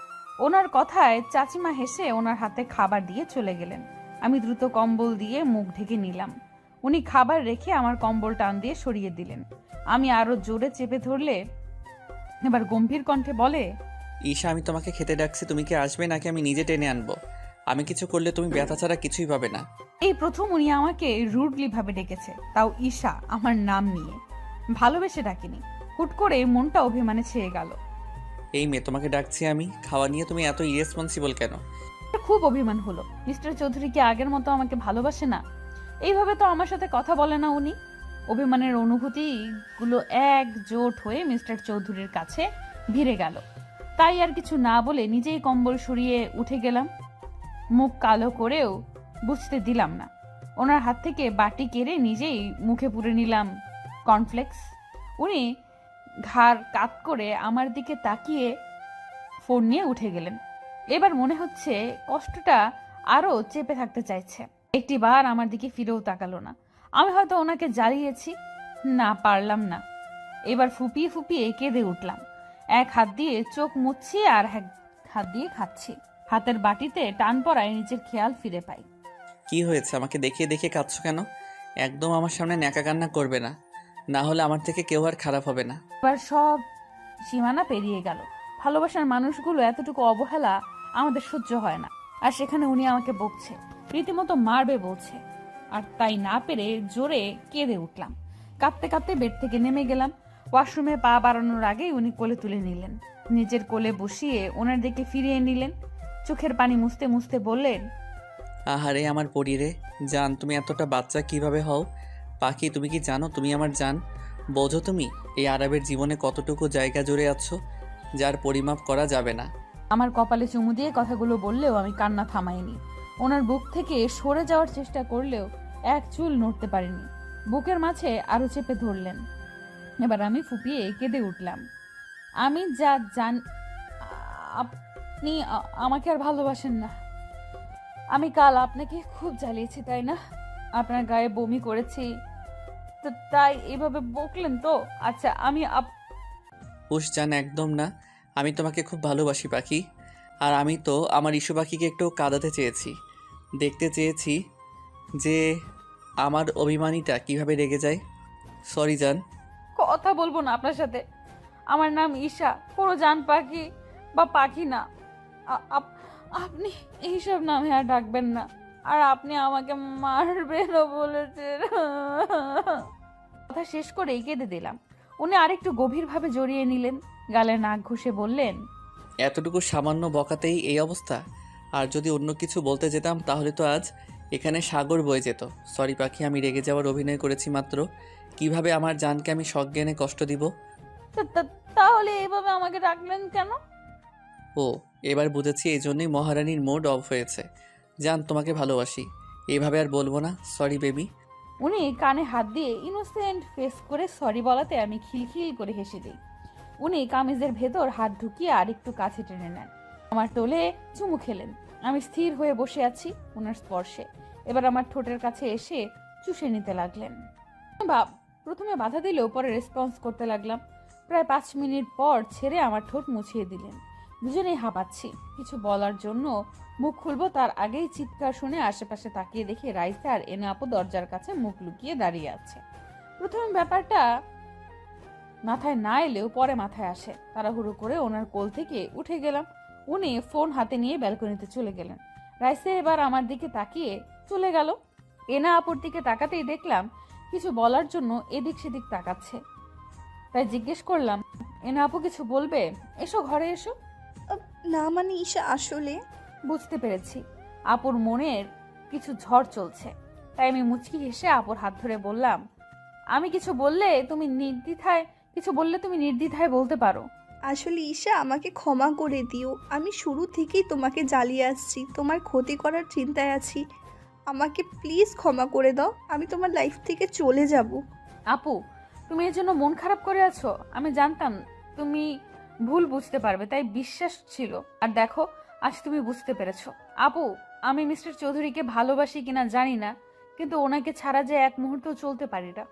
ওনার কথায় চাচিমা হেসে ওনার হাতে খাবার দিয়ে চলে গেলেন। আমি দ্রুত কম্বল দিয়ে মুখ ঢেকে নিলাম। উনি খাবার রেখে আমার কম্বল টান দিয়ে সরিয়ে দিলেন। আমি আরো জোরে চেপে ধরলে এবার গম্ভীর কণ্ঠে বলে, ঈশা, আমি তোমাকে খেতে ডাকছি, তুমি কি আসবে নাকি আমি নিজে টেনে আনবো? আমি কিছু করলে তুমি ব্যথা ছাড়া কিছুই পাবে না। এই প্রথম উনি আমাকে রুডলি ভাবে ডেকেছে, তাও ঈশা আমার নাম নিয়ে। ভালোবেসে ডাকিনি, হুট করে মনটা অভিমানে ছেয়ে গেল। এই মেয়ে, তোমাকে ডাকছি আমি, খাওয়া নিয়ে তুমি এত ইরেসপন্সিবল কেন? খুব অভিমান হলো। মিস্টার চৌধুরী কি আগের মতো আমাকে ভালোবাসে না? এইভাবে তো আমার সাথে কথা বলে না উনি। অভিমানের অনুভূতিগুলো একজোট হয়ে মিস্টার চৌধুরীর কাছে ভিড়ে গেল। তাই আর কিছু না বলে নিজেই কম্বল সরিয়ে উঠে গেলাম। মুখ কালো করেও বুঝতে দিলাম না। ওনার হাত থেকে বাটি কেড়ে নিজেই মুখে পুরে নিলাম কর্নফ্লেক্স। উনি ঘাড় কাত করে আমার দিকে তাকিয়ে ফোন নিয়ে উঠে গেলেন। এবার মনে হচ্ছে কষ্টটা আরো চেপে থাকতে চাইছে। একটি বার আমার দিকে ফিরেও তাকালো না। আমি হয়তো ওনাকে জ্বালিয়েছি, না পারলাম না। এবার ফুপিয়ে ফুপিয়ে কেঁদে উঠলাম। এক হাত দিয়ে চোখ মুছছি আর এক হাত দিয়ে খাচ্ছি। হাতের বাটিতে টান পড়ায় নিজের খেয়াল ফিরে পাই। কি হয়েছে? আমাকে দেখিয়ে দেখিয়ে কাঁদছো কেন? একদম আমার সামনে ন্যাকা কান্না করবে না, না হলে আমার থেকে কেউ আর খারাপ হবে না। এবার সব সীমানা পেরিয়ে গেল। ভালোবাসার মানুষগুলো এতটুকু অবহেলা আমাদের সহ্য হয় না। আর সেখানে উনি আমাকে বকছে, রীতিমতো মারবে বলছে। আর তাই না পেরে জোরে কেঁদে উঠলাম। কাঁদতে কাঁদতে বেড থেকে নেমে গেলাম। ওয়াশরুমে পা বাড়ানোর আগেই উনি কোলে তুলে নিলেন। নিজের কোলে বসিয়ে ওনার দিকে ফিরিয়ে নিলেন। চোখের পানি মুছতে মুছতে বললেন, আহারে আমার পরিরে জান, তুমি এতটা বাচ্চা কিভাবে হও? পাখি, তুমি কি জানো তুমি আমার জান? বোঝো তুমি এই আরবের জীবনে কতটুকু জায়গা জুড়ে আছো যার পরিমাপ করা যাবে না। আমার কপালে চুমু দিয়ে কথাগুলো বললেও আমি কান্না থামাইনি। ওনার বুক থেকে সরে যাওয়ার চেষ্টা করলেও এক চুল নড়তে পারিনি। বুকের মাঝে আরো চেপে ধরলেন। এবার আমি ফুপিয়ে কেঁদে উঠলাম। আমি যা জান, আপনি আমাকে আর ভালোবাসেন না। আমি কাল আপনাকে খুব জ্বালিয়েছি, তাই না? আপনার গায়ে বমি করেছি, তো তাই এভাবে বকলেন তো? আচ্ছা, আমি হুশ জান, একদম না। আমি তোমাকে খুব ভালোবাসি পাখি। আর আমি তো আমার ইস্যু পাখিকে একটু কাঁদাতে চেয়েছি, দেখতে চেয়েছি যে আমার অভিমানীটা কিভাবে রেগে যায়। সরি জান। কথা বলবো না আপনার সাথে। আমার নাম ঈশা, কোনো জান পাখি বা পাখি না। আপনি এইসব নামে আর ডাকবেন না। আর আপনি আমাকে মারবেনও বলেছেন। কথা শেষ করে কেঁদে দিলাম। উনি আরেকটু গভীরভাবে জড়িয়ে নিলেন, গালে নাক ঘষে বললেন, এতটুকু সামান্য বকাতেই এই অবস্থা? আর যদি অন্য কিছু বলতে যেতাম তাহলে তো আজ এখানে সাগর বয়ে যেত। সরি পাখি, আমি রেগে যাওয়ার অভিনয় করেছি মাত্র। কিভাবে আমার জানকে আমি সজ্ঞানে কষ্ট দিব? তাহলে এভাবে আমাকে ডাকলেন কেন? ও, এবার বুঝেছি, এই জন্যই মহারানীর মুড অফ হয়েছে। জান, তোমাকে ভালোবাসি, এভাবে আর বলবো না। Sorry baby. উনি কানে হাত দিয়ে ইনোসেন্ট ফেস করে সরি বলাতে আমি খিলখিল করে হেসে দিই। উনি কামিজের ভেতর হাত ঢুকিয়ে আরেকটু কাছে টেনে নেন। আমার তোলে চুমু খেলেন। আমি স্থির হয়ে বসে আছি ওনার স্পর্শে। এবার আমার ঠোঁটের কাছে এসে চুষে নিতে লাগলেন। প্রথমে বাধা দিলেও পরে রেসপন্স করতে লাগলাম। প্রায় 5 মিনিট পর ছেড়ে আমার ঠোঁট মুছিয়ে দিলেন। দুজনেই হাঁপাচ্ছি। কিছু বলার জন্য মুখ খুলবো তার আগেই চিৎকার শুনে আশেপাশে তাকিয়ে দেখি রাইসা আর এনা আপু দরজার কাছে মুখ লুকিয়ে দাঁড়িয়ে আছে। প্রথমে ব্যাপারটা মাথায় না এলেও পরে মাথায় আসে। তাড়াহুড়ো করে ওনার কোল থেকে উঠে গেলাম। উনি ফোন হাতে নিয়ে ব্যালকনিতে চলে গেলেন। রাইসা এবার আমার দিকে তাকিয়ে চলে গেল। এনা আপুর দিকে তাকাতেই দেখলাম কিছু বলার জন্য এদিক সেদিক তাকাচ্ছে। তাই জিজ্ঞেস করলাম, এনা আপু কিছু বলবে? এসো, ঘরে এসো। না মানে ঈশা, আসলে বুঝতে পেরেছি আপুর মনের কিছু ঝড় চলছে। তাই আমি মুচকি হেসে আপুর হাত ধরে বললাম, আমি কিছু বললে তুমি নির্দ্বিধায় বলতে পারো। আসলে ঈশা, আমাকে ক্ষমা করে দিও। আমি শুরু থেকেই তোমাকে জ্বালিয়ে আসছি, তোমার ক্ষতি করার চিন্তায় আছি। আমাকে প্লিজ ক্ষমা করে দাও, আমি তোমার লাইফ থেকে চলে যাব। আপু, তুমি এর জন্য মন খারাপ করে আছো? আমি জানতাম তুমি ভুল বুঝতে পারবে, তাই বিশ্বাস ছিল। আর দেখো, আজ তুমি বুঝতে পেরেছো। আপু, আমি মিস্টার চৌধুরীকে ভালোবাসি কিনা জানি না, কিন্তু ওনাকে ছাড়া যে এক মুহূর্তও চলতে পারি না,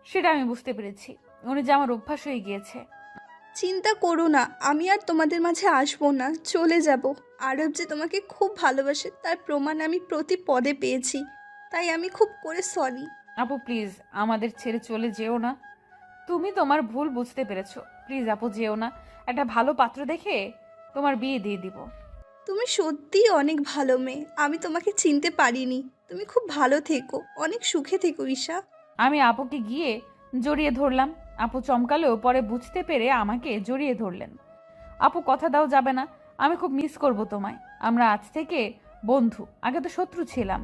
সেটা আমি বুঝতে পেরেছি। উনি যে আমার অভ্যাস হয়ে গিয়েছে। চিন্তা করো না, আমি আর তোমাদের মাঝে আসবো না, চলে যাব। আরব যে তোমাকে খুব ভালোবাসে তার প্রমাণ আমি প্রতি পদে পেয়েছি, তাই আমি খুব করে সরি। আপু প্লিজ, আমাদের ছেড়ে চলে যেও না। তুমি তোমার ভুল বুঝতে পেরেছো। প্লিজ আপু, যেও না। একটা ভালো পাত্র দেখে তোমার বিয়ে দিয়ে দিব। তুমি সত্যিই অনেক ভালো মেয়ে, আমি তোমাকে চিনতে পারিনি। তুমি খুব ভালো থেকো, অনেক সুখে থেকো ঈশা। আমি আপুকে গিয়ে জড়িয়ে ধরলাম। আপু চমকালেও পরে বুঝতে পেরে আমাকে জড়িয়ে ধরলেন। আপু, কথা দাও যাবে না। আমি খুব মিস করব তোমায়। আমরা আজ থেকে বন্ধু, আগে তো শত্রু ছিলাম।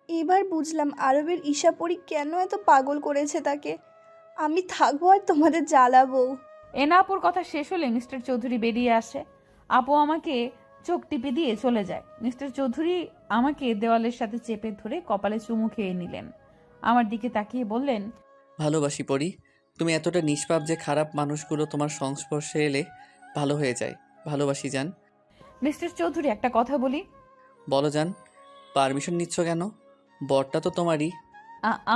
এবার বুঝলাম আরবের ঈশাপরি কেন এত পাগল করেছে তাকে। আমি থাকবো আর তোমাদের জ্বালাবো। এনা আপুর কথা শেষ হলে মিস্টার চৌধুরী বেরিয়ে আসে। আপু আমাকে চোখ টিপে দিয়ে চলে যায়। মিস্টার চৌধুরী আমাকে দেওয়ালের সাথে চেপে ধরে কপালে চুমু খেয়ে নিলেন। আমার দিকে তাকিয়ে বললেন, ভালোবাসি পরি। তুমি এতটা নিষ্পাপ যে খারাপ মানুষগুলো তোমার সংস্পর্শে এলে ভালো হয়ে যায়। ভালোবাসি জান। মিস্টার চৌধুরী, একটা কথা বলি। বলো জান। পারমিশন নিচ্ছ কেন? বরটা তো তোমারই।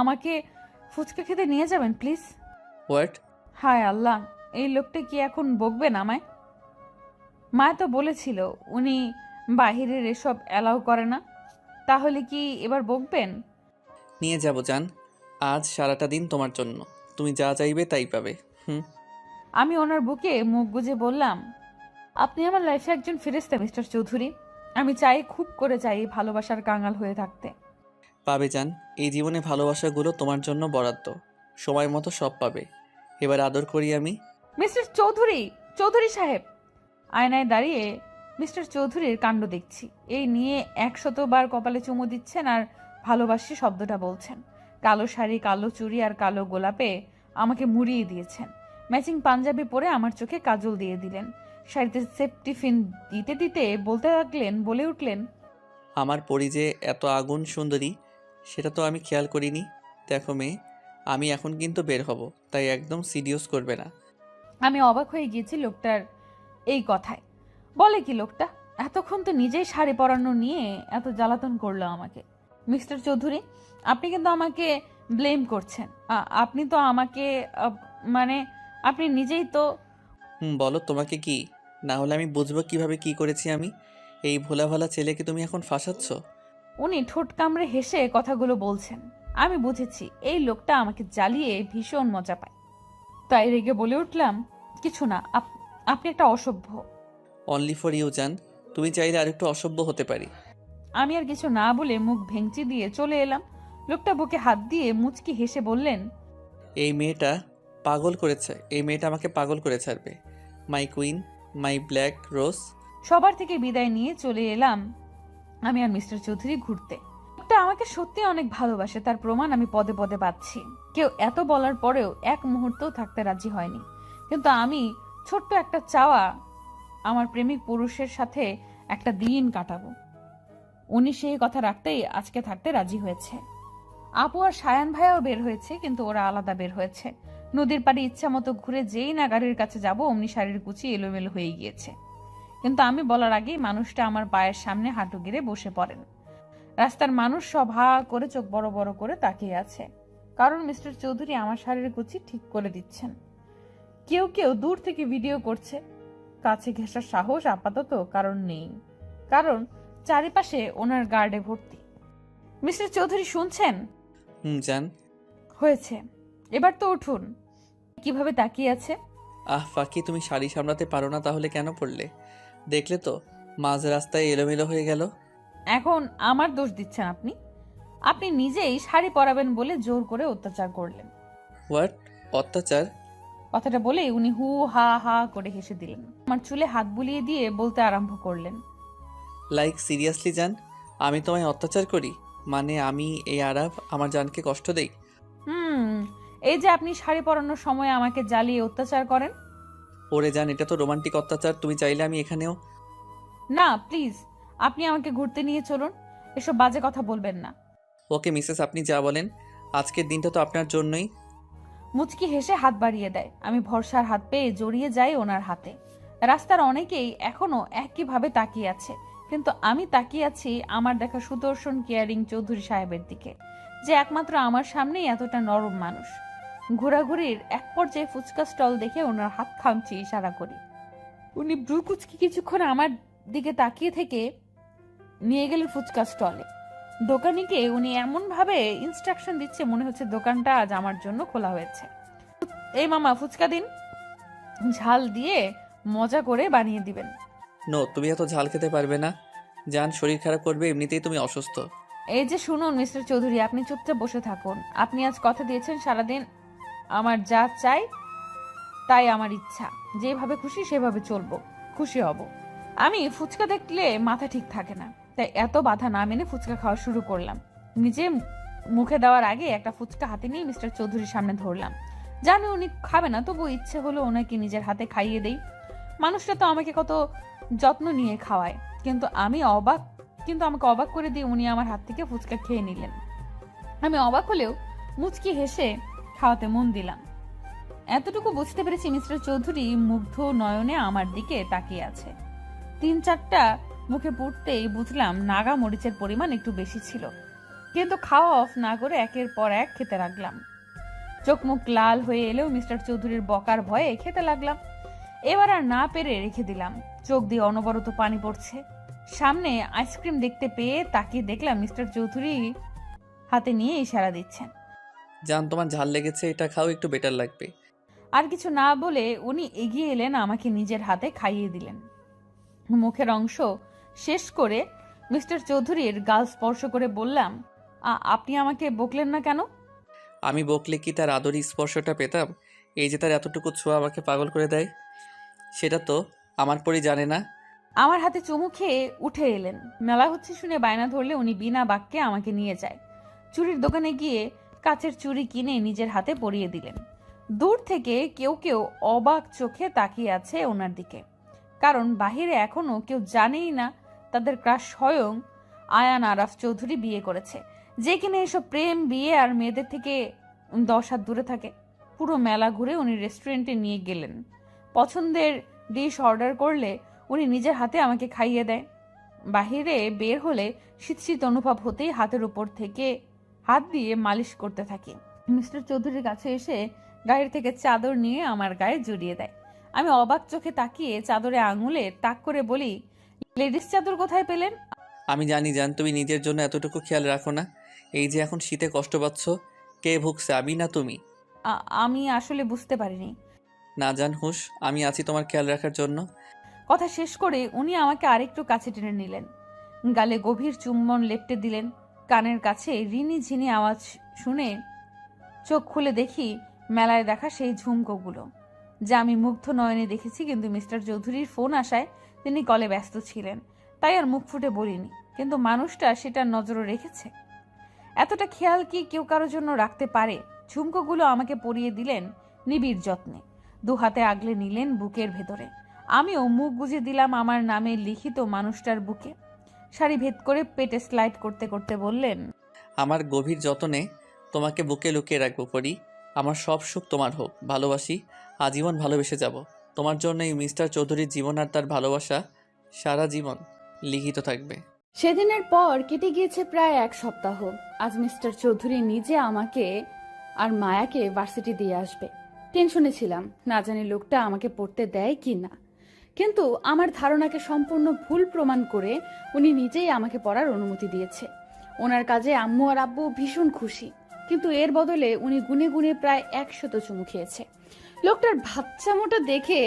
আমাকে ফুচকা খেতে নিয়ে যাবেন প্লিজ? হোয়াট? হায় আল্লাহ, এই লোকটা কি এখন বকবেন আমায়? মা তো বলেছিল উনি বাহিরের এসব অ্যালাউ করে না। তাহলে কি এবার বকবেন? নিয়ে যাব জান। আজ সারাটা দিন তোমার জন্য। তুমি যা চাইবে তাই পাবে। হুম। আমি ওনার বুকে মুখ গুজে বললাম, আপনি আমার লাইফে একজন ফেরেশতা মিস্টার চৌধুরী। আমি চাই, খুব করে চাই ভালোবাসার কাঙাল হয়ে থাকতে। পাবে জান। এই জীবনে ভালোবাসাগুলো তোমার জন্য বরাদ্দ। সময় মতো সব পাবে। এবার আদর করি আমি। মিস্টার চৌধুরী, চৌধুরী সাহেব। আয়নায় দাঁড়িয়ে মিস্টার চৌধুরীর কাণ্ড দেখছি। এই নিয়ে 100বার কপালে চুমু দিচ্ছেন আর ভালোবাসি শব্দটা বলছেন। কালো শাড়ি, কালো চুড়ি আর কালো গোলাপে আমাকে মুড়িয়ে দিয়েছেন। ম্যাচিং পাঞ্জাবি পরে আমার চোখে কাজল দিয়ে দিলেন। শাড়িতে সেফটি পিন দিতে দিতে বলে উঠলেন, আমার পরি যে এত আগুন সুন্দরী সেটা তো আমি খেয়াল করিনি। দেখো মেয়ে, আমি এখন কিন্তু বের হব, তাই একদম সিরিয়াস করবে না। আমি অবাক হয়ে গিয়েছি লোকটার এই কথায়। বলে কি লোকটা? এতক্ষণ তো নিজেই শাড়ি পরানো নিয়ে এত জ্বালাতন করলো আমাকে। মিস্টার চৌধুরী, আপনি কিন্তু আমাকে ব্লেম করছেন। আপনি তো আমাকে মানে আপনি নিজেই তো। বলো তোমাকে কি? না হলে আমি বুঝবো কিভাবে কি করেছি আমি। এই ভোলা ভালা ছেলেকে তুমি এখন ফাঁসাচ্ছ। উনি ঠোঁট কামড়ে হেসে কথাগুলো বলছেন। আমি বুঝেছি এই লোকটা আমাকে জ্বালিয়ে ভীষণ মজা পায়। তাই রেগে বলে উঠলাম, কিছু না, আপনি একটা অসভ্য। অনলি ফর ইউ জান। তুমি চাইলে আরেকটু অসভ্য হতে পারি। আমি আর কিছু না বলে মুখ ভেঙচি দিয়ে চলে এলাম। লোকটা বুকে হাত দিয়ে মুচকি হেসে বললেন, এই মেয়েটা পাগল করেছে। এই মেয়েটা আমাকে পাগল করে ছাড়বে। মাই কুইন, মাই ব্ল্যাক রোজ। সবার থেকে বিদায় নিয়ে চলে এলাম আমি আর মিস্টার চৌধুরী ঘুরতে। লোকটা আমাকে সত্যি অনেক ভালোবাসে, তার প্রমাণ আমি পদে পদে পাচ্ছি। কেউ এত বলার পরেও এক মুহূর্তও থাকতে রাজি হয়নি। কিন্তু আমি ছোট্ট একটা চাওয়া, আমার প্রেমিক পুরুষের সাথে একটা দিন কাটাবো। উনি সেই কথা রাখতেই আজকে থাকতে রাজি হয়েছে। আপু আর সায়ান ভাইয়াও বের হয়েছে, কিন্তু ওরা আলাদা বের হয়েছে। নদীর পাড়ে ইচ্ছা মতো ঘুরে যেই না গাড়ির কাছে যাব, অমনি শাড়ির কুচি এলোমেলো হয়ে গিয়েছে। কিন্তু আমি বলার আগেই মানুষটা আমার পায়ের সামনে হাঁটু গেড়ে বসে পড়েন। রাস্তার মানুষ সব হা করে চোখ বড় বড় করে তাকিয়ে আছে, কারণ মিস্টার চৌধুরী আমার শাড়ির কুচি ঠিক করে দিচ্ছেন। কেউ কেউ দূর থেকে ভিডিও করছে। কাছে ঘেঁষার সাহস আপাতত কারণ নেই, কারণ চারিপাশে ওনার গার্ডে ভর্তি। মিস্টার চৌধুরী শুনছেন? জান। হয়েছে, এবার তো উঠুন। কিভাবে তাকিয়ে আছে? ফাঁকি, তুমি শাড়ি সামলাতে পারো না তাহলে কেন পড়লে? দেখলে তো মাঝ রাস্তায় এলোমেলো হয়ে গেল। এখন আমার দোষ দিচ্ছেন আপনি? আপনি নিজেই শাড়ি পরাবেন বলে জোর করে অত্যাচার করলেন। হোয়াট? অত্যাচার? কথাটা বলেই উনি হু হা হা করে হেসে দিলেন। আমার চুলে হাত বুলিয়ে দিয়ে বলতে আরম্ভ করলেন, লাইক সিরিয়াসলি জান, আমি তোমায় অত্যাচার করি? মানে আমি এই আরাব আমার জানকে কষ্ট দেই? এই যে আপনি শাড়ি পরানোর সময় আমাকে জ্বালিয়ে অত্যাচার করেন। ওরে জান, এটা তো রোমান্টিক অত্যাচার। তুমি চাইলে আমি এখানেও। না প্লিজ, আপনি আমাকে ঘুরতে নিয়ে চলুন। এসব বাজে কথা বলবেন না। ওকে মিসেস, আপনি যা বলেন। আজকের দিনটা তো আপনার জন্যই। মুচকি হেসে হাত বাড়িয়ে দেয়। আমি ভরসার হাত পেয়ে জড়িয়ে যাই ওনার হাতে। রাস্তার অনেকেই এখনো একইভাবে তাকিয়ে আছে, কিন্তু আমি তাকিয়ে আছি আমার দেখা সুদর্শন কেয়ারিং চৌধুরী সাহেবের দিকে, যে একমাত্র আমার সামনেই এতটা নরম মানুষ। ঘোরাঘুরির এক পর্যায়ে ফুচকা স্টল দেখে ওনার হাত খামচি ইশারা করি। উনি ব্রু কুচকি কিছুক্ষণ আমার দিকে তাকিয়ে থেকে নিয়ে গেলেন ফুচকা স্টলে। দোকানিকে উনি এমন ভাবে ইনস্ট্রাকশন দিচ্ছে মনে হচ্ছে দোকানটা আজ আমার জন্য খোলা হয়েছে। এই মামা, ফুচকা দিন, ঝাল দিয়ে মজা করে বানিয়ে দিবেন। নো, তুমি এত ঝাল খেতে পারবে না। জান, শরীর খারাপ করবে, এমনিতেই তুমি অসুস্থ। এই যে শুনুন মিস্টার চৌধুরী, আপনি চুপচাপ বসে থাকুন। আপনি আজ কথা দিয়েছেন সারাদিন আমার যা চাই তাই আমার ইচ্ছা, যেভাবে খুশি সেভাবে চলবো, খুশি হব। আমি ফুচকা দেখলে মাথা ঠিক থাকে না, তাই এত বাধা না মেনে ফুচকা খাওয়া শুরু করলাম। নিজে মুখে দেওয়ার আগে একটা ফুচকা হাতে নিয়ে মিস্টার চৌধুরীর সামনে ধরলাম। জানি উনি খাবে না, তবু ইচ্ছে হলো ওনাকে নিজের হাতে খাইয়ে দেই। মানুষটা তো আমাকে কত যত্ন নিয়ে খাওয়ায়, কিন্তু আমাকে অবাক করে দিয়ে উনি আমার হাত থেকে ফুচকা খেয়ে নিলেন। আমি অবাক হলেও মুচকি হেসে খাওয়াতে মন দিলাম। এতটুকু বুঝতে পেরেছি মিস্টার চৌধুরী মুগ্ধ নয়নে আমার দিকে তাকিয়ে আছে। 3-4টা মুখে পুড়তেই বুঝলাম নাগা মরিচের পরিমাণ একটু বেশি ছিল, কিন্তু খাওয়া অফ না করে একের পর এক খেতে লাগলাম। চোখ মুখ লাল হয়ে এলেও মিস্টার চৌধুরীর বকার ভয়ে খেতে লাগলাম। এবার আর না পেরে রেখে দিলাম। চোখ দিয়ে অনবরত পানি পড়ছে। সামনে আইসক্রিম দেখতে পেয়ে তাকিয়ে দেখলাম মিস্টার চৌধুরী হাতে নিয়ে ইশারা দিচ্ছেন। জান, তোমার ঝাল লেগেছে, এটা খাও, একটু বেটার লাগবে। আর কিছু না বলে উনি এগিয়ে এলেন, আমাকে নিজের হাতে খাইয়ে দিলেন। মুখের অংশ শেষ করে মিস্টার চৌধুরীর গাল স্পর্শ করে বললাম, আপনি আমাকে বকলেন না কেন? আমি বকলে কি তার আদরি স্পর্শটা পেতাম? এই যে তার এতটুকু ছোঁয়া আমাকে পাগল করে দেয়, সেটা তো আমার পরই জানে না। আমার হাতে চুমু খেয়ে উঠে এলেন। মেলা হচ্ছে শুনে বায়না ধরলে উনি বিনা বাক্যে আমাকে নিয়ে যায়। চুড়ির দোকানে গিয়ে কাচের চুড়ি কিনে নিজের হাতে পরিয়ে দিলেন। দূর থেকে কেউ কেউ অবাক চোখে তাকিয়ে আছে ওনার দিকে, কারণ বাহিরে এখনো কেউ জানেই না তাদের ক্রাশ স্বয়ং আয়ান আরাফ চৌধুরী বিয়ে করেছে, যে কিনা এসব প্রেম বিয়ে আর মেয়েদের থেকে 10 হাত দূরে থাকে। পুরো মেলা ঘুরে উনি রেস্টুরেন্টে নিয়ে গেলেন। পছন্দের ডিশ অর্ডার করলে উনি নিজের হাতে আমাকে খাইয়ে দেয়। বাহিরে বের হলে শীত শীত অনুভব হতেই হাতের উপর থেকে হাত দিয়ে মালিশ করতে থাকি। মিস্টার চৌধুরীর কাছে এসে গায়ের থেকে চাদর নিয়ে আমার গায়ে জড়িয়ে দেয়। আমি অবাক চোখে তাকিয়ে চাদরে আঙুলে তাক করে বলি, লেডিস চাদর কোথায় পেলেন? আমি জানি জান, তুমি নিজের জন্য এতটুকু খেয়াল রাখো না। এই যে এখন শীতে কষ্ট পাচ্ছ, কে ভুগছে, আমি না তুমি? আমি আসলে বুঝতে পারিনি। না জান হুশ, আমি আছি তোমার খেয়াল রাখার জন্য। কথা শেষ করে উনি আমাকে আরেকটু কাছে টেনে নিলেন, গালে গভীর চুম্বন লেপটে দিলেন। কানের কাছে রিনি ঝিনি আওয়াজ শুনে চোখ খুলে দেখি মেলায় দেখা সেই ঝুমকোগুলো, যা আমি মুগ্ধ নয়নে দেখেছি, কিন্তু মিস্টার চৌধুরীর ফোন আসায় তিনি কলে ব্যস্ত ছিলেন, তাই আর মুখ ফুটে বলিনি। কিন্তু মানুষটা সেটা নজরে রেখেছে। এতটা খেয়াল কি কেউ কারোর জন্য রাখতে পারে? ঝুমকোগুলো আমাকে পরিয়ে দিলেন নিবিড় যত্নে, 2 হাতে আগলে নিলেন বুকের ভেতরে। আমিও মুখ গুজে দিলাম আমার নামে লিখিত মানুষটার বুকে। শাড়ি ভেদ করে পেটে স্লাইড করতে করতে বললেন, আমার গভীর যত্নে তোমাকে বুকে লুকিয়ে রাখবো পরি। আমার সব সুখ তোমার হোক, ভালোবাসি, আজীবন ভালোবেসে যাব। তোমার জন্য এই মিস্টার চৌধুরীর জীবন আর তার ভালোবাসা সারা জীবন লিখিত থাকবে। সেদিনের পর কেটে গিয়েছে প্রায় 1 সপ্তাহ। আজ মিস্টার চৌধুরী নিজে আমাকে আর মায়াকে ভার্সিটি দিয়ে আসবে। টেনশনে ছিলাম, না জানি লোকটা আমাকে পড়তে দেয় কি না। কিন্তু আমার ধারণাকে সম্পূর্ণ ভুল প্রমাণ করে উনি নিজেই আমাকে পড়ার অনুমতি দিয়েছে। ওনার কাজে আম্মু আর আব্বু ভীষণ খুশি, কিন্তু এর বদলে উনি গুনে গুনে প্রায় 100 চুমু খেয়েছে। লোকটার বাচ্চামোটা দেখে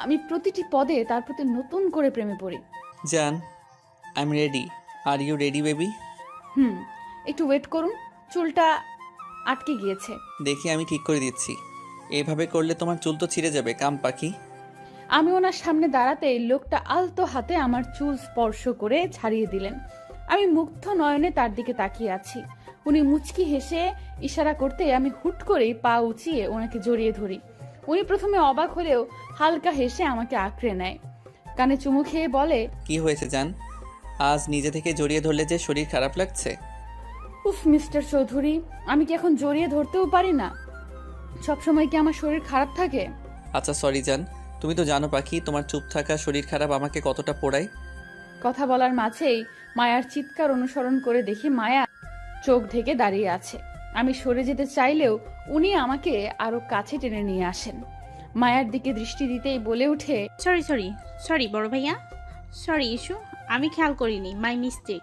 আমি প্রতিটি পদে তার প্রতি নতুন করে প্রেমে পড়ি। জান, I am ready. Are you ready baby? একটু ওয়েট করুন, চুলটা আটকে গিয়েছে। দেখি আমি ঠিক করে দিচ্ছি। এইভাবে করলে তোমার চুল তো ছিঁড়ে যাবে, কাম পাখি। আমি ওনার সামনে দাঁড়াতে লোকটা আলতো হাতে আমার চুল স্পর্শ করে ছাড়িয়ে দিলেন। আমি মুগ্ধ নয়নে তার দিকে তাকিয়ে আছি। উনি মুচকি হেসে ইশারা করতে আমি হুট করে পা উঁচিয়ে ওনাকে জড়িয়ে ধরি। উনি প্রথমে অবাক হলেও হালকা হেসে আমাকে আঁকড়ে নেয়, কানে চুমু খেয়ে বলে, কি হয়েছে জান? আজ নিজে থেকে জড়িয়ে ধরলে যে শরীর খারাপ লাগছে? উফ মিস্টার চৌধুরী, আমি কি এখন জড়িয়ে ধরতেও পারি না? সবসময় কি আমার শরীর খারাপ থাকে? আচ্ছা সরি জান, তুমি তো জানো পাখি, তোমার চুপ থাকা শরীর খারাপ আমাকে কতটা পোড়ায়। কথা বলার মাঝেই মায়ার চিৎকার অনুসরণ করে দেখি মায়া চোখ ঢেকে দাঁড়িয়ে আছে। আমি সরে যেতে চাইলেও উনি আমাকে আরো কাছে টেনে নিয়ে আসেন। মায়ার দিকে দৃষ্টি দিতেই বলে ওঠে, সরি বড় ভাইয়া, সরি ইস্যু, আমি খেয়াল করিনি, মাই মিস্টেক।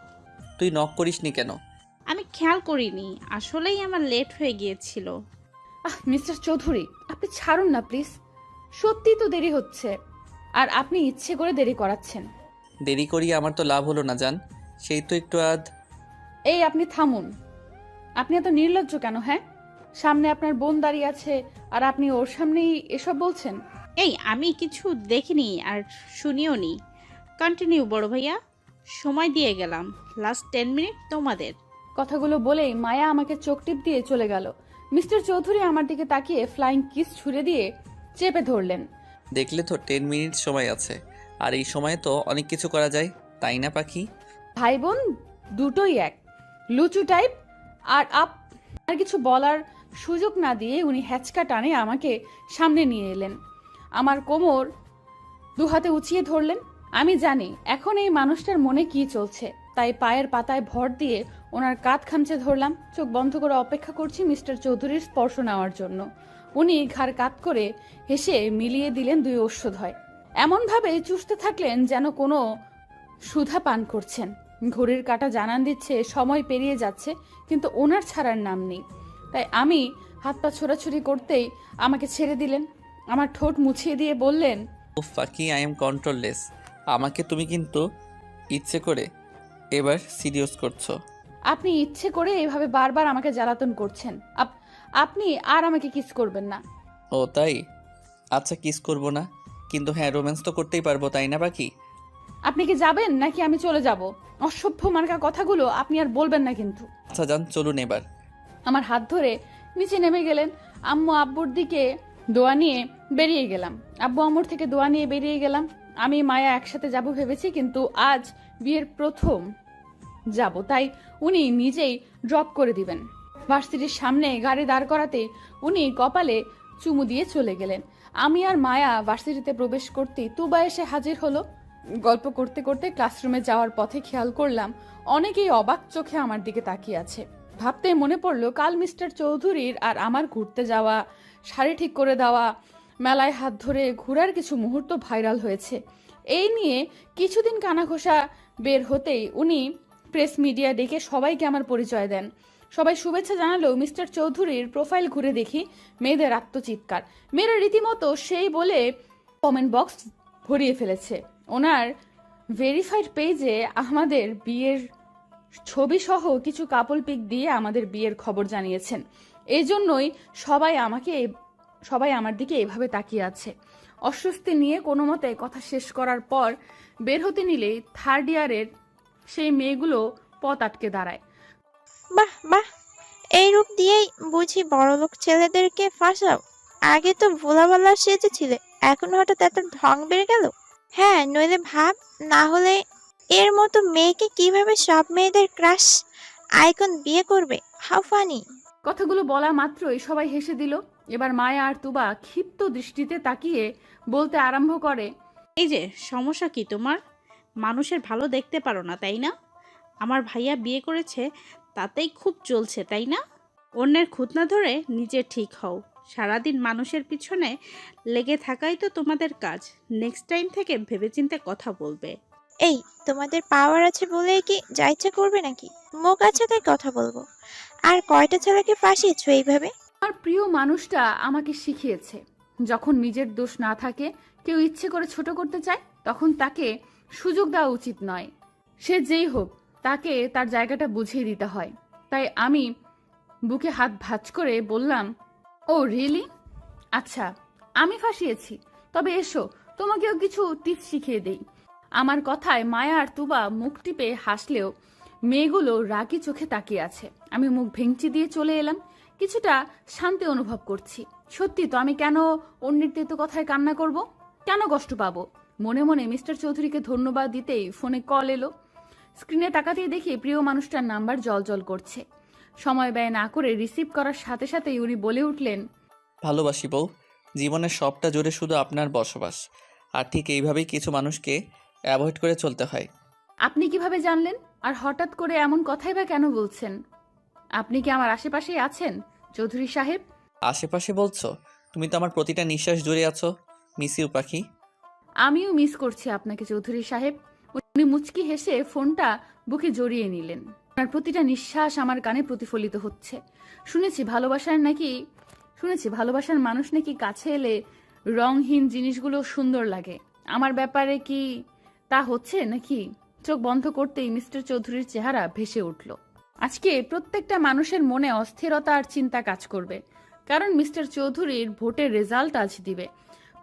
তুই নক করিসনি কেন? আমি খেয়াল করিনি, আসলেই আমার লেট হয়ে গিয়েছিল। মিস্টার চৌধুরী আপনি ছাড়ুন না প্লিজ, সত্যি তো দেরি হচ্ছে, আর আপনি ইচ্ছে করে দেরি করাচ্ছেন। দেরি করিয়ে আমার তো লাভ হলো না জান, সেই তো একটু এই আপনি থামুন, আপনি এত নির্লজ্জ কেন? হ্যাঁ, সামনে আপনার বোন দাঁড়িয়ে আছে আর আপনি ওর সামনেই এসব বলছেন। এই আমি কিছু দেখিনি আর শুনিও নি। কন্টিনিউ বড় ভাইয়া, সময় দিয়ে গেলাম, লাস্ট 10 মিনিট তোমাদের। কথাগুলো বলেই মায়া আমাকে চোখ টিপ দিয়ে চলে গেল। মিস্টার চৌধুরী আমার দিকে তাকিয়ে ফ্লাইং কিস ছুড়ে দিয়ে চেপে ধরলেন। দেখলে তো 10 মিনিট সময় আছে, আর এই সময়ে তো অনেক কিছু করা যায়, তাই না পাখি? ভাই বোন দুটোই এক, লুচু টাইপ। আর কিছু বলার সুযোগ না দিয়ে উনি হ্যাচকা টানে আমাকে সামনে নিয়ে এলেন, আমার কোমর দুহাতে উঁচিয়ে ধরলেন। আমি জানি এখন এই মানুষটার মনে কি চলছে, তাই পায়ের পাতায় ভর দিয়ে ওনার কাঁধ খামচে ধরলাম। চোখ বন্ধ করে অপেক্ষা করছি মিস্টার চৌধুরীর স্পর্শ নেওয়ার জন্য। উনি ঘাড় কাত করে হেসে মিলিয়ে দিলেন দুই ওষ্ঠদ্বয়, এমনভাবে চুষতে থাকলেন যেন কোনো সুধা পান করছেন। ঘড়ির কাঁটা জানান দিচ্ছে সময় পেরিয়ে যাচ্ছে, কিন্তু ওনার ছাড়ার নাম নেই। তাই আমি হাত পা ছোড়াছুড়ি করতেই আমাকে ছেড়ে দিলেন, আমার ঠোঁট মুছিয়ে দিয়ে বললেন, ও পাখি, আই এম কন্ট্রোললেস। আমাকে তুমি কিন্তু ইচ্ছে করে এবার সিরিয়াস করছো। আপনি ইচ্ছে করে এইভাবে বারবার আমাকে জ্বালাতন করছেন। আপনি আর আমাকে কিস করবেন না। ও তাই? আচ্ছা কিস করব না, কিন্তু হ্যাঁ রোম্যান্স তো করতেই পারবো, তাই না পাখি? আপনি কি যাবেন নাকি আমি চলে যাব? অসভ্য মার্কা কথাগুলো আপনি আর বলবেন না কিন্তু। আচ্ছা যান, চলুন এবার। আমার হাত ধরে নিচে নেমে গেলেন। আম্মু আব্বুর দিকে দোয়া নিয়ে বেরিয়ে গেলাম, আব্বু আম্মুর থেকে দোয়া নিয়ে বেরিয়ে গেলাম। আমি মায়া একসাথে যাব ভেবেছি, কিন্তু আজ বিয়ের প্রথম যাব, তাই উনি নিজেই ড্রপ করে দিবেন। ভার্সিটির সামনে গাড়ি দাঁড় করাতে উনি কপালে চুমু দিয়ে চলে গেলেন। আমি আর মায়া ভার্সিটিতে প্রবেশ করতেই তুবা এসে হাজির হলো। গল্প করতে করতে ক্লাসরুমে যাওয়ার পথে খেয়াল করলাম অনেকেই অবাক চোখে আমার দিকে তাকিয়ে আছে। ভাবতে মনে পড়লো কাল মিস্টার চৌধুরীর আর আমার ঘুরতে যাওয়া, শাড়ি ঠিক করে দেওয়া, মেলায় হাত ধরে ঘোরার কিছু মুহূর্ত ভাইরাল হয়েছে। এই নিয়ে কিছুদিন কানাঘোষা বের হতেই উনি প্রেস মিডিয়া ডেকে সবাইকে আমার পরিচয় দেন। সবাই শুভেচ্ছা জানালেও মিস্টার চৌধুরীর প্রোফাইল ঘুরে দেখি মেয়েদের আত্মচিৎকার। মেয়েরা রীতিমতো সেই বলে কমেন্ট বক্স ভরিয়ে ফেলেছে। ওনার ভেরিফাইড পেজে আমাদের বিয়ের ছবি সহ কিছু কাপল পিক দিয়ে আমাদের বিয়ের খবর জানিয়েছেন। এই জন্যই সবাই আমার দিকে এভাবে তাকিয়ে আছে। অস্বস্তি নিয়ে কোনো মতে কথা শেষ করার পর বের হতে নিলেই থার্ড ইয়ারের সেই মেয়েগুলো পথ আটকে দাঁড়ায়। বাহ বাহ, এই রূপ দিয়েই বুঝি বড়লোক ছেলেদেরকে ফাঁসাও? আগে তো ভোলাভালা সেজেছিলে, এখন হঠাৎ এত ঢং বেড়ে গেল। হ্যাঁ, নইলে ভাব, না হলে এর মতো মেয়েকে কিভাবে সব মেয়েদের ক্রাশ আইকন বিয়ে করবে? How funny. কথাগুলো বলা মাত্রই সবাই হেসে দিল। এবার মায়া আর তুবা ক্ষিপ্ত দৃষ্টিতে তাকিয়ে বলতে আরম্ভ করে, এই যে সমস্যা কি তোমার? মানুষের ভালো দেখতে পারো না তাই না? আমার ভাইয়া বিয়ে করেছে তাতেই খুব চলছে তাই না? অন্যের খুঁত না ধরে নিজে ঠিক হও। সারাদিন মানুষের পিছনে লেগে থাকাই তো তোমাদের কাজ। নেক্সট টাইম থেকে ভেবেচিন্তে কথা বলবে। এই, তোমাদের পাওয়ার আছে বলে কি যা ইচ্ছা করবে নাকি? মুখ আছে তাই কথা বলবো। আর কয়টা ছেলেকে ফাঁসিয়েছো এইভাবে? আমার প্রিয় মানুষটা আমাকে শিখিয়েছে, যখন নিজের দোষ না থাকে, কেউ ইচ্ছে করে ছোট করতে চায়, তখন তাকে সুযোগ দেওয়া উচিত নয়। সে যেই হোক, তাকে তার জায়গাটা বুঝিয়ে দিতে হয়। তাই আমি বুকে হাত ভাঁজ করে বললাম, ও রিয়েলি? আচ্ছা, আমি ফাঁসিয়েছি, তবে এসো তোমাকেও কিছু টিপস শিখিয়ে দেই। আমার কথায় মায়া আর তুবা মুখ টিপে হাসলেও মেয়েগুলো রাগী চোখে তাকিয়ে আছে। আমি মুখ ভেঙচি দিয়ে চলে এলাম। কিছুটা শান্তি অনুভব করছি। সত্যি তো, আমি কেন অন্যের তেতো কথায় কান্না করব? কেন কষ্ট পাবো? মনে মনে মিস্টার চৌধুরীকে ধন্যবাদ দিতেই ফোনে কল এলো। স্ক্রিনে তাকাতেই দেখি প্রিয় মানুষটার নাম্বার জল করছে। সময় ব্যয় না করে রিসিভ করার সাথে সাথেই উনি বলে উঠলেন, ভালোবাসি বউ, জীবনের সবটা জুড়ে শুধু আপনার বসবাস। আর ঠিক এইভাবেই কিছু মানুষকে অ্যাভয়েড করে চলতে হয়। আপনি কিভাবে জানলেন? আর হঠাৎ করে এমন কথাই বা কেন বলছেন? আপনি কি আমার আশেপাশেই আছেন চৌধুরী সাহেব? আশেপাশে বলছো? তুমি তো আমার প্রতিটা নিঃশ্বাস জুড়ে আছো। মিস ইউ পাখি। আমিও মিস করছি আপনাকে চৌধুরী সাহেব। উনি মুচকি হেসে ফোনটা বুকে জড়িয়ে নিলেন। আপনার প্রতিটা নিঃশ্বাস আমার কানে প্রতিফলিত হচ্ছে। শুনেছি ভালোবাসার মানুষ নাকি কাছে এলে রংহীন জিনিসগুলো সুন্দর লাগে। আমার ব্যাপারে কি তা হচ্ছে নাকি? চোখ বন্ধ করতেই মিস্টার চৌধুরীর চেহারা ভেসে উঠল। আজকে প্রত্যেকটা মানুষের মনে অস্থিরতা আর চিন্তা কাজ করবে, কারণ মিস্টার চৌধুরীর ভোটের রেজাল্ট আজ দিবে।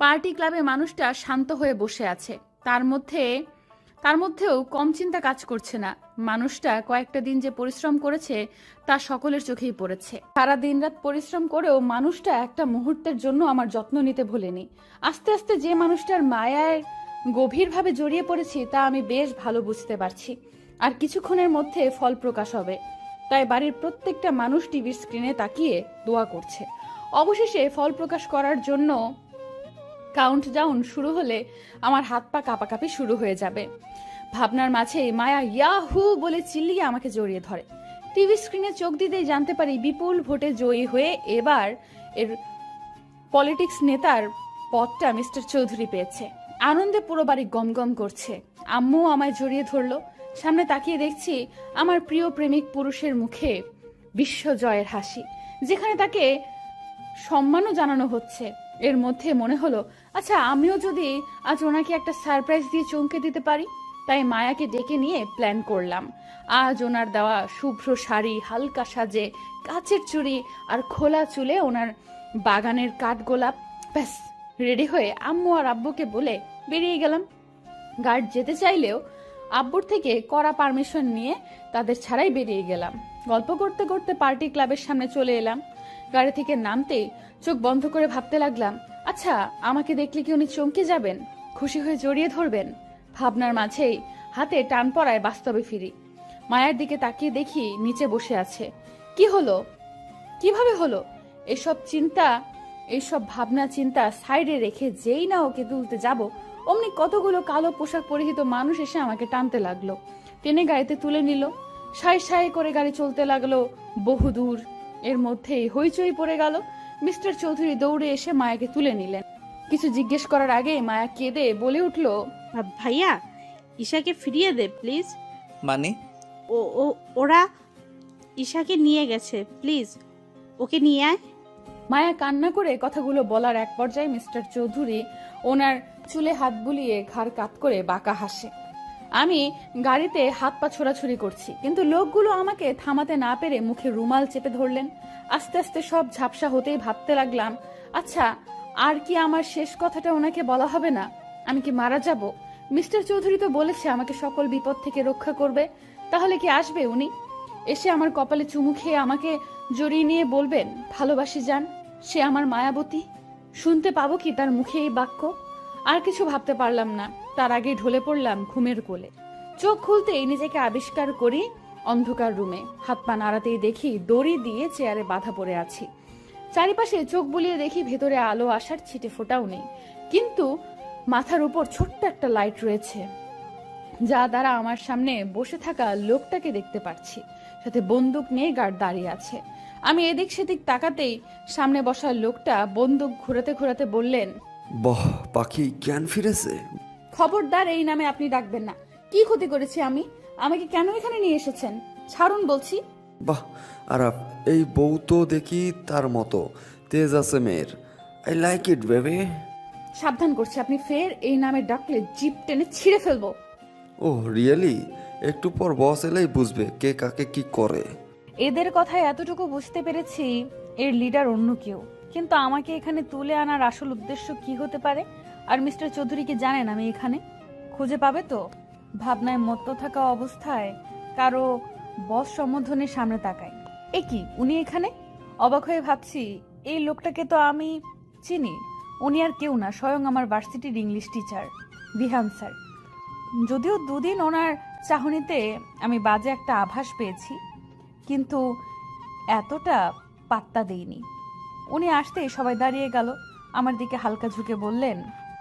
পার্টি ক্লাবে মানুষটা শান্ত হয়ে বসে আছে, তার মধ্যেও কম চিন্তা কাজ করছে না। মানুষটা কয়েকটা দিন যে পরিশ্রম করেছে তা সকলের চোখেই পড়েছে। সারা দিন রাত পরিশ্রম করেও মানুষটা একটা মুহূর্তের জন্য আমার যত্ন নিতে ভোলেনি। আস্তে আস্তে যে মানুষটার মায়ায় গভীরভাবে জড়িয়ে পড়েছি তা আমি বেশ ভালো বুঝতে পারছি। আর কিছুক্ষণের মধ্যে ফল প্রকাশ হবে। তাই বাড়ির প্রত্যেকটা মানুষ টিভির স্ক্রিনে তাকিয়ে দোয়া করছে। অবশেষে ফল প্রকাশ করার জন্য কাউন্টডাউন শুরু হলে আমার হাত পা কাঁপাকাঁপি শুরু হয়ে যাবে। ভাবনার মাঝেই মায়া ইয়াহু বলে চিল্লিয়ে আমাকে জড়িয়ে ধরে। টিভি স্ক্রিনে চোখ দিতেই জানতে পারি বিপুল ভোটে জয়ী হয়ে এবার এর পলিটিক্স নেতার পদটা মিস্টার চৌধুরী পেয়েছে। আনন্দে পুরো বাড়ি গমগম করছে। আম্মু আমায় জড়িয়ে ধরলো। সামনে তাকিয়ে দেখছি আমার প্রিয় প্রেমিক পুরুষের মুখে বিশ্বজয়ের হাসি, যেখানে তাকে সম্মানও জানানো হচ্ছে। এর মধ্যে মনে হলো, আচ্ছা আমিও যদি আজ ওনাকে একটা সারপ্রাইজ দিয়ে চমকে দিতে পারি। তাই মায়াকে ডেকে নিয়ে প্ল্যান করলাম। আজ ওনার দেওয়া শুভ্র শাড়ি, হালকা সাজে, কাচের চুড়ি আর খোলা চুলে ওনার বাগানের কাঠগোলাপ, ব্যাস রেডি হয়ে আম্মু আর আব্বুকে বলে বেরিয়ে গেলাম। গার্ড যেতে চাইলেও আব্বুর থেকে কড়া পারমিশন নিয়ে তাদের ছাড়াই বেরিয়ে গেলাম। গল্প করতে করতে পার্টি ক্লাবের সামনে চলে এলাম। গাড়ি থেকে নামতেই চোখ বন্ধ করে ভাবতে লাগলাম, আচ্ছা আমাকে দেখলে কি উনি চমকে যাবেন, খুশি হয়ে জড়িয়ে ধরবেন? ভাবনার মাঝেই হাতে টান পড়ায় বাস্তবে ফিরি। মায়ের দিকে তাকিয়ে দেখি নিচে বসে আছে। কি হলো? কিভাবে হলো? এইসব ভাবনা চিন্তা সাইডে রেখে যেই না ওকে তুলতে যাব, অমনি কতগুলো কালো পোশাক পরিহিত মানুষ এসে আমাকে টানতে লাগলো। টেনে গাড়িতে তুলে নিল। সাই সাই করে গাড়ি চলতে লাগলো বহুদূর। এর মধ্যেই হইচই পড়ে গেল। মিস্টার চৌধুরী দৌড়ে এসে মায়াকে তুলে নিলেন। কিছু জিজ্ঞেস করার আগেই মায়া কেঁদে বলে উঠল, ভাইয়া, ঈশাকে ফিরিয়ে দে প্লিজ। মানে? ওরা ঈশাকে নিয়ে গেছে, প্লিজ ওকে নিয়ে আয়। মায়া কান্না করে কথাগুলো বলার এক পর্যায়ে মিস্টার চৌধুরী ওনার চুলে হাত বুলিয়ে ঘাড় কাত করে বাঁকা হাসে। আমি গাড়িতে হাত পা ছোড়াছুড়ি করছি, কিন্তু লোকগুলো আমাকে থামাতে না পেরে মুখে রুমাল চেপে ধরলেন। আস্তে আস্তে সব ঝাপসা হতেই ভাবতে লাগলাম, আচ্ছা আর কি আমার শেষ কথাটা ওনাকে বলা হবে না? আমি কি মারা যাব? মিস্টার চৌধুরী তো বলেছে আমাকে সকল বিপদ থেকে রক্ষা করবে। তাহলে কি আসবে উনি? এসে আমার কপালে চুমু খেয়ে আমাকে জড়িয়ে নিয়ে বলবেন ভালোবাসি যান, সে আমার মায়াবতী? শুনতে পাবো কি তার মুখে এই বাক্য? আর কিছু ভাবতে পারলাম না। তার আগে ঢলে পড়লাম ঘুমের কোলে। চোখ খুলতেই নিজেকে আবিষ্কার করি অন্ধকার রুমে। হাত পা নাড়াতেই দেখি দড়ি দিয়ে চেয়ারে বাঁধা পড়ে আছি। চারিপাশে চোখ বুলিয়ে দেখি ভেতরে আলো আসার ছিটে ফোটাও নেই, কিন্তু মাথার উপর ছোট্ট একটা লাইট রয়েছে, যা দ্বারা আমার সামনে বসে থাকা লোকটাকে দেখতে পাচ্ছি। সাথে বন্দুক নিয়ে গার্ড দাঁড়িয়ে আছে। আমি এদিক সেদিক তাকাতেই সামনে বসা লোকটা বন্দুক ঘোরাতে ঘোরাতে বললেন, বাহ, পাখি জ্ঞান ফিরেছে। খবরদার এই নামে আপনি ডাকবেন না। কি ক্ষতি করেছি আমি? আমাকে কেন এখানে নিয়ে এসেছেন? ছাড়ুন বলছি। বাহ আরাফ, এই বউ তো দেখি তার মতো তেজ আছে মেয়ের। I like it baby. সাবধান করছি, আপনি ফের এই নামে ডাকলে জিপ টেনে ছিঁড়ে ফেলবো। Oh really? একটু পর বস এলেই বুঝবে কে কাকে কি করে। এদের কথায় এতটুকু বুঝতে পেরেছি এর লিডার অন্য কেউ, কিন্তু আমাকে এখানে তুলে আনার আসল উদ্দেশ্য কি হতে পারে? আর মিস্টার চৌধুরী কি জানেন আমি এখানে? খুঁজে পাবে তো? ভাবনায় মত্ত থাকা অবস্থায় কারো বস সম্বোধনের সামনে তাকাই। এ কি, উনি এখানে? অবাক হয়ে ভাবছি এই লোকটাকে তো আমি চিনি। উনি আর কেউ না, স্বয়ং আমার ভার্সিটির ইংলিশ টিচার বিহান স্যার। যদিও দুদিন ওনার চাহনিতে আমি বাজে একটা আভাস পেয়েছি, কিন্তু এতটা পাত্তা দেইনি। উনি আসতেই সবাই দাঁড়িয়ে গেল, আমার দিকে হালকা ঝুঁকে বললেন,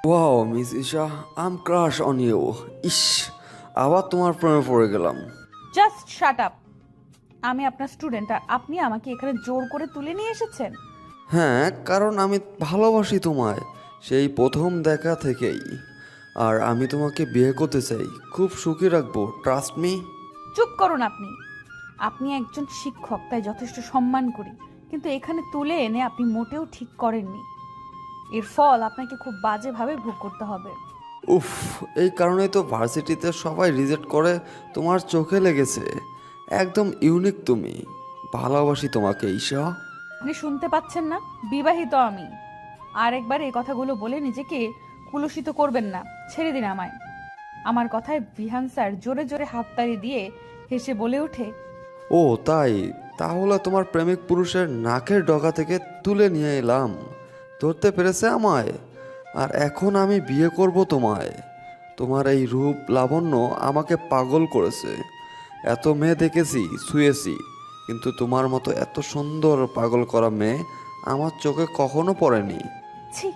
wow miss Isha, I am crush on you. ইস, আবার তোমার প্রেমে পড়ে গেলাম। Just shut up. আমি আপনার স্টুডেন্ট আর আপনি আমাকে এখানে জোর করে তুলে নিয়ে এসেছেন। হ্যাঁ, কারণ আমি ভালোবাসি তোমায় সেই প্রথম দেখা থেকেই। আর আমি তোমাকে বিয়ে করতে চাই, খুব সুখী রাখবো, ট্রাস্ট মি। চুপ করুন আপনি। আপনি একজন শিক্ষক, তাই যথেষ্ট সম্মান করি, কিন্তু এখানে তুলে এনে আপনি মোটেও ঠিক করেননি। এর ফল আপনাকে খুব বাজেভাবে ভোগ করতে হবে। উফ, এই কারণেই তো ভার্সিটিতে সবাই রিজেক্ট করে। তোমার চোখে লেগেছে, একদম ইউনিক তুমি। ভালোবাসি তোমাকে ঈশা। আপনি শুনতে পাচ্ছেন না? বিবাহিত আমি। আর একবার এই কথাগুলো বলে নিজেকে কুলুষিত করবেন না, ছেড়ে দিন আমায়। আমার কথায় বিহান স্যার জোরে জোরে হাততালি দিয়ে হেসে বলে ওঠে, ও তাই, তাহলে তোমার প্রেমিক পুরুষের নাকের ডগা থেকে তুলে নিয়ে এলাম। ধরতে পেরেছে আমায়। আর এখন আমি বিয়ে করব তোমায়। তোমার এই রূপ লাবণ্য আমাকে পাগল করেছে। এত মেয়ে দেখেছি, ছুঁয়েছি, কিন্তু তোমার মতো এত সুন্দর পাগল করা মেয়ে আমার চোখে কখনো পড়েনি। ছি,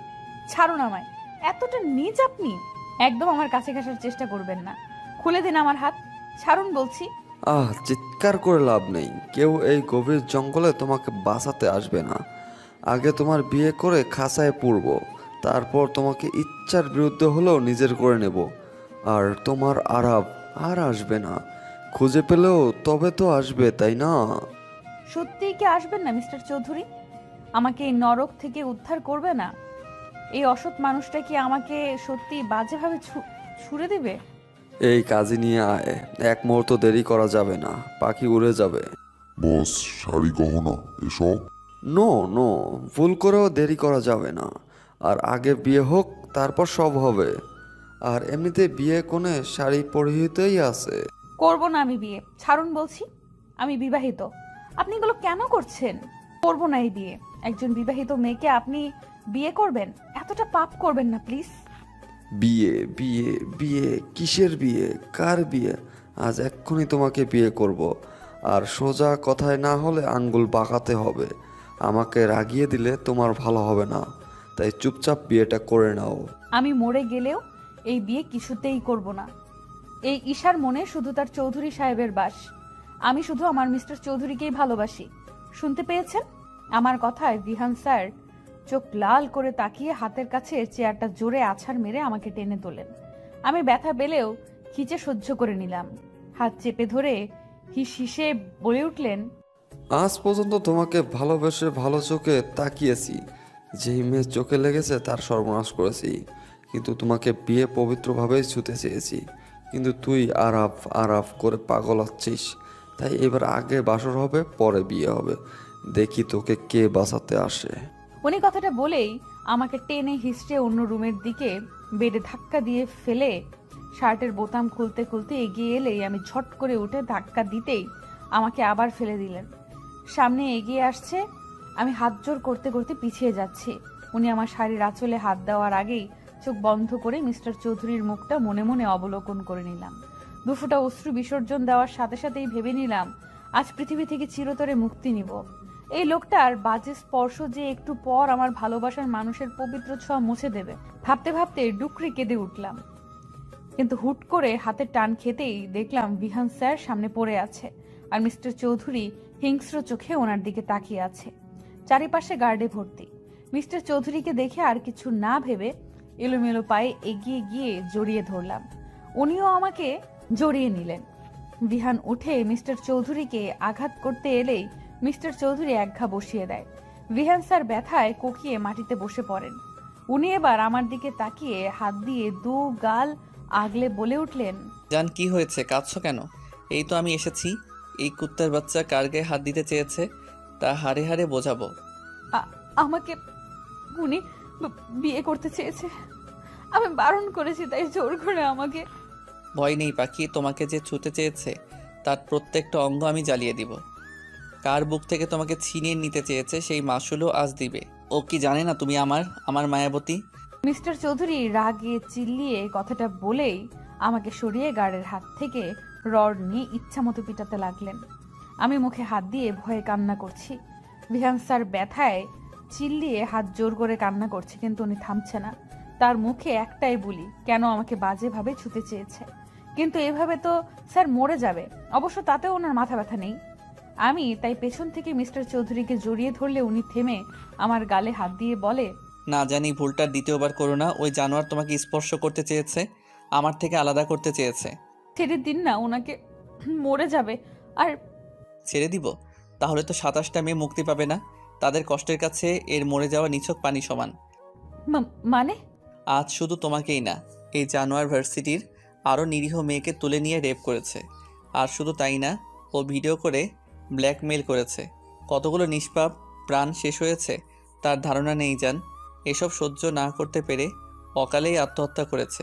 ছাড়ুন আমায়। এতটা নীচ আপনি? একদম আমার কাছে ঘাসার চেষ্টা করবেন না। খুলে দিন আমার হাত, ছাড়ুন বলছি। চিৎকার করে লাভ নেই, কেউ এই গভীর জঙ্গলে তোমাকে বাঁচাতে আসবে না। আগে তোমার বিয়ে করে খাঁচায় পুরব, তারপর তোমাকে ইচ্ছার বিরুদ্ধে হলেও নিজের করে নেব। আর তোমার আরাব আর আসবে না। খুঁজে পেলেও তবে তো আসবে, তাই না? সত্যিই কি আসবেন না মিস্টার চৌধুরী? আমাকে এই নরক থেকে উদ্ধার করবে না? এই অসৎ মানুষটা কি আমাকে সত্যি বাজেভাবে ছুড়ে দিবে? এই কাজে নিয়ে আয়, এক মুহূর্ত দেরি করা যাবে না, পাখি উড়ে যাবে। বস, শাড়ি গহনা এসব? নো নো, ভুল করেও দেরি করা যাবে না। আর আগে বিয়ে হোক, তারপর সব হবে। আর এমনিতে বিয়ে কোণে শাড়ি পরিহিতই আছে। করব না আমি বিয়ে, ছাড়ুন বলছি। আমি বিবাহিত। আপনি এগুলো কেন করছেন? করব না এই বিয়ে। একজন বিবাহিত মেয়েকে আপনি বিয়ে করবেন? এতটা পাপ করবেন না প্লিজ। বিয়ে বিয়ে বিয়ে, কিসের বিয়ে, কার বিয়ে? আজ এক্ষুনি তোমাকে বিয়ে করব। আর সোজা কথায় না হলে আঙ্গুল বাঁকাতে হবে। আমাকে রাগিয়ে দিলে তোমার ভালো হবে না, তাই চুপচাপ বিয়েটা করে নাও। আমি মরে গেলেও এই বিয়ে কিছুতেই করব না। এই ঈশার মনে শুধু তার চৌধুরী সাহেবের বাস। আমি শুধু আমার মিস্টার চৌধুরীকেই ভালোবাসি। শুনতে পেয়েছেন? আমার কথায় বিহান স্যার চোখ লাল করে তাকিয়ে হাতের কাছে চেয়ারটা জোরে আছাড় মেরে আমাকে টেনে তোলেন। আমি ব্যথা পেলেও খিচে সহ্য করে নিলাম। হাত চেপে ধরে হিস হিসে বলে উঠলেন, আজ পর্যন্ত তোমাকে ভালোবেসে ভালো চোখে তাকিয়েছি। যেই মেয়ে চোখে লেগেছে তার সর্বনাশ করেছি। কিন্তু তোমাকে বিয়ে পবিত্রভাবেই ছুতে চেয়েছি, কিন্তু তুই আরাফ আরাফ করে পাগল হচ্ছিস। তাই এবার আগে বাসর হবে, পরে বিয়ে হবে। দেখি তোকে কে বাঁচাতে আসে। উনি কথাটা বলেই আমাকে টেনে হিস্টে অন্য রুমের দিকে বেডে ধাক্কা দিয়ে ফেলে শার্টের বোতাম খুলতে খুলতে এগিয়ে এলেই আমি ঝট করে উঠে ধাক্কা দিতেই আমাকে আবার ফেলে দিলেন। সামনে এগিয়ে আসছে, আমি হাত জোর করতে করতে পিছিয়ে যাচ্ছি। উনি আমার শাড়ির আঁচলে হাত দেওয়ার আগেই চোখ বন্ধ করে মিস্টার চৌধুরীর মুখটা মনে মনে অবলোকন করে নিলাম। দুফোঁটা অশ্রু বিসর্জন দেওয়ার সাথে সাথেই ভেবে নিলাম আজ পৃথিবী থেকে চিরতরে মুক্তি নিব। এই লোকটার বাজে স্পর্শ যে একটু পর আমার ভালোবাসার মানুষের পবিত্র ছোঁয়া মুছে দেবে। ভাবতে ভাবতে ডুকরে কেঁদে উঠলাম, কিন্তু হুট করে হাতের টান খেতেই দেখলাম বিহান স্যার সামনে পড়ে আছে আর মিস্টার চৌধুরী হিংস্র চোখে ওনার দিকে তাকিয়ে আছে। চারিপাশে গার্ডে ভর্তি। মিস্টার চৌধুরীকে দেখে আর কিছু না ভেবে এলোমেলো পায়ে এগিয়ে গিয়ে জড়িয়ে ধরলাম। উনিও আমাকে জড়িয়ে নিলেন। বিহান উঠে মিস্টার চৌধুরীকে আঘাত করতে এলেই মিস্টার চৌধুরী একঘা বসিয়ে দেয়। বিহান স্যার ব্যথায় কোকিয়ে মাটিতে বসে পড়েন। উনি এবার আমার দিকে তাকিয়ে হাত দিয়ে দু গাল আগলে বলে উঠলেন, জান কি হয়েছে, কাঁদছো কেন? এই তো আমি এসেছি। এই কুত্তার বাচ্চা কার গায়ে হাত দিতে চেয়েছে তা হাড়ে হাড়ে বোঝাবো। আমাকে উনি বিয়ে করতে চেয়েছে। আমি বারণ করেছি, তাই জোর করে আমাকে। ভয় নেই পাখি, তোমাকে যে ছুতে চেয়েছে তার প্রত্যেকটা অঙ্গ আমি জ্বালিয়ে দিব। কার বুক থেকে তোমাকে ছিনিয়ে নিতে চেয়েছে সেই মাসুলও আজ দিবে। ও কি জানে না তুমি আমার মায়াবতী? মিস্টার চৌধুরী রাগে চিল্লিয়ে কথাটা বলেই আমাকে সরিয়ে গার্ডের হাত থেকে রড নিয়ে ইচ্ছামতো পিটাতে লাগলেন। আমি মুখে হাত দিয়ে ভয়ে কান্না করছি। বিহান স্যার ব্যথায় চিল্লিয়ে হাত জোর করে কান্না করছে, কিন্তু উনি থামছে না। তার মুখে একটাই বুলি, কেন আমাকে বাজেভাবে ছুতে চেয়েছে। কিন্তু এভাবে তো স্যার মরে যাবে। অবশ্য তাতেও ওনার মাথা ব্যথা নেই। আমি তাই পেছন থেকে মিস্টার চৌধুরীকে জড়িয়ে ধরলে উনি থেমে আমার গালে হাত দিয়ে বলে, না জানি ভুলটা দ্বিতীয়বার করো না। ওই জানোয়ার তোমাকে স্পর্শ করতে চেয়েছে, আমার থেকে আলাদা করতে চেয়েছে। ছেড়ে দিন না, ওনাকে মরে যাবে। আর ছেড়ে দিব? তাহলে তো 27টা মেয়ে মুক্তি পাবে না। তাদের কষ্টের কাছে এর মরে যাওয়া নিছক পানি সমান। মানে? আজ শুধু তোমাকেই না, এই জানোয়ার ভার্সিটির আরও নিরীহ মেয়েকে তুলে নিয়ে রেপ করেছে। আর শুধু তাই না, ও ভিডিও করে ব্ল্যাকমেল করেছে। কতগুলো নিষ্পাপ প্রাণ শেষ হয়েছে তার ধারণা নেই জান। এসব সহ্য না করতে পেরে অকালেই আত্মহত্যা করেছে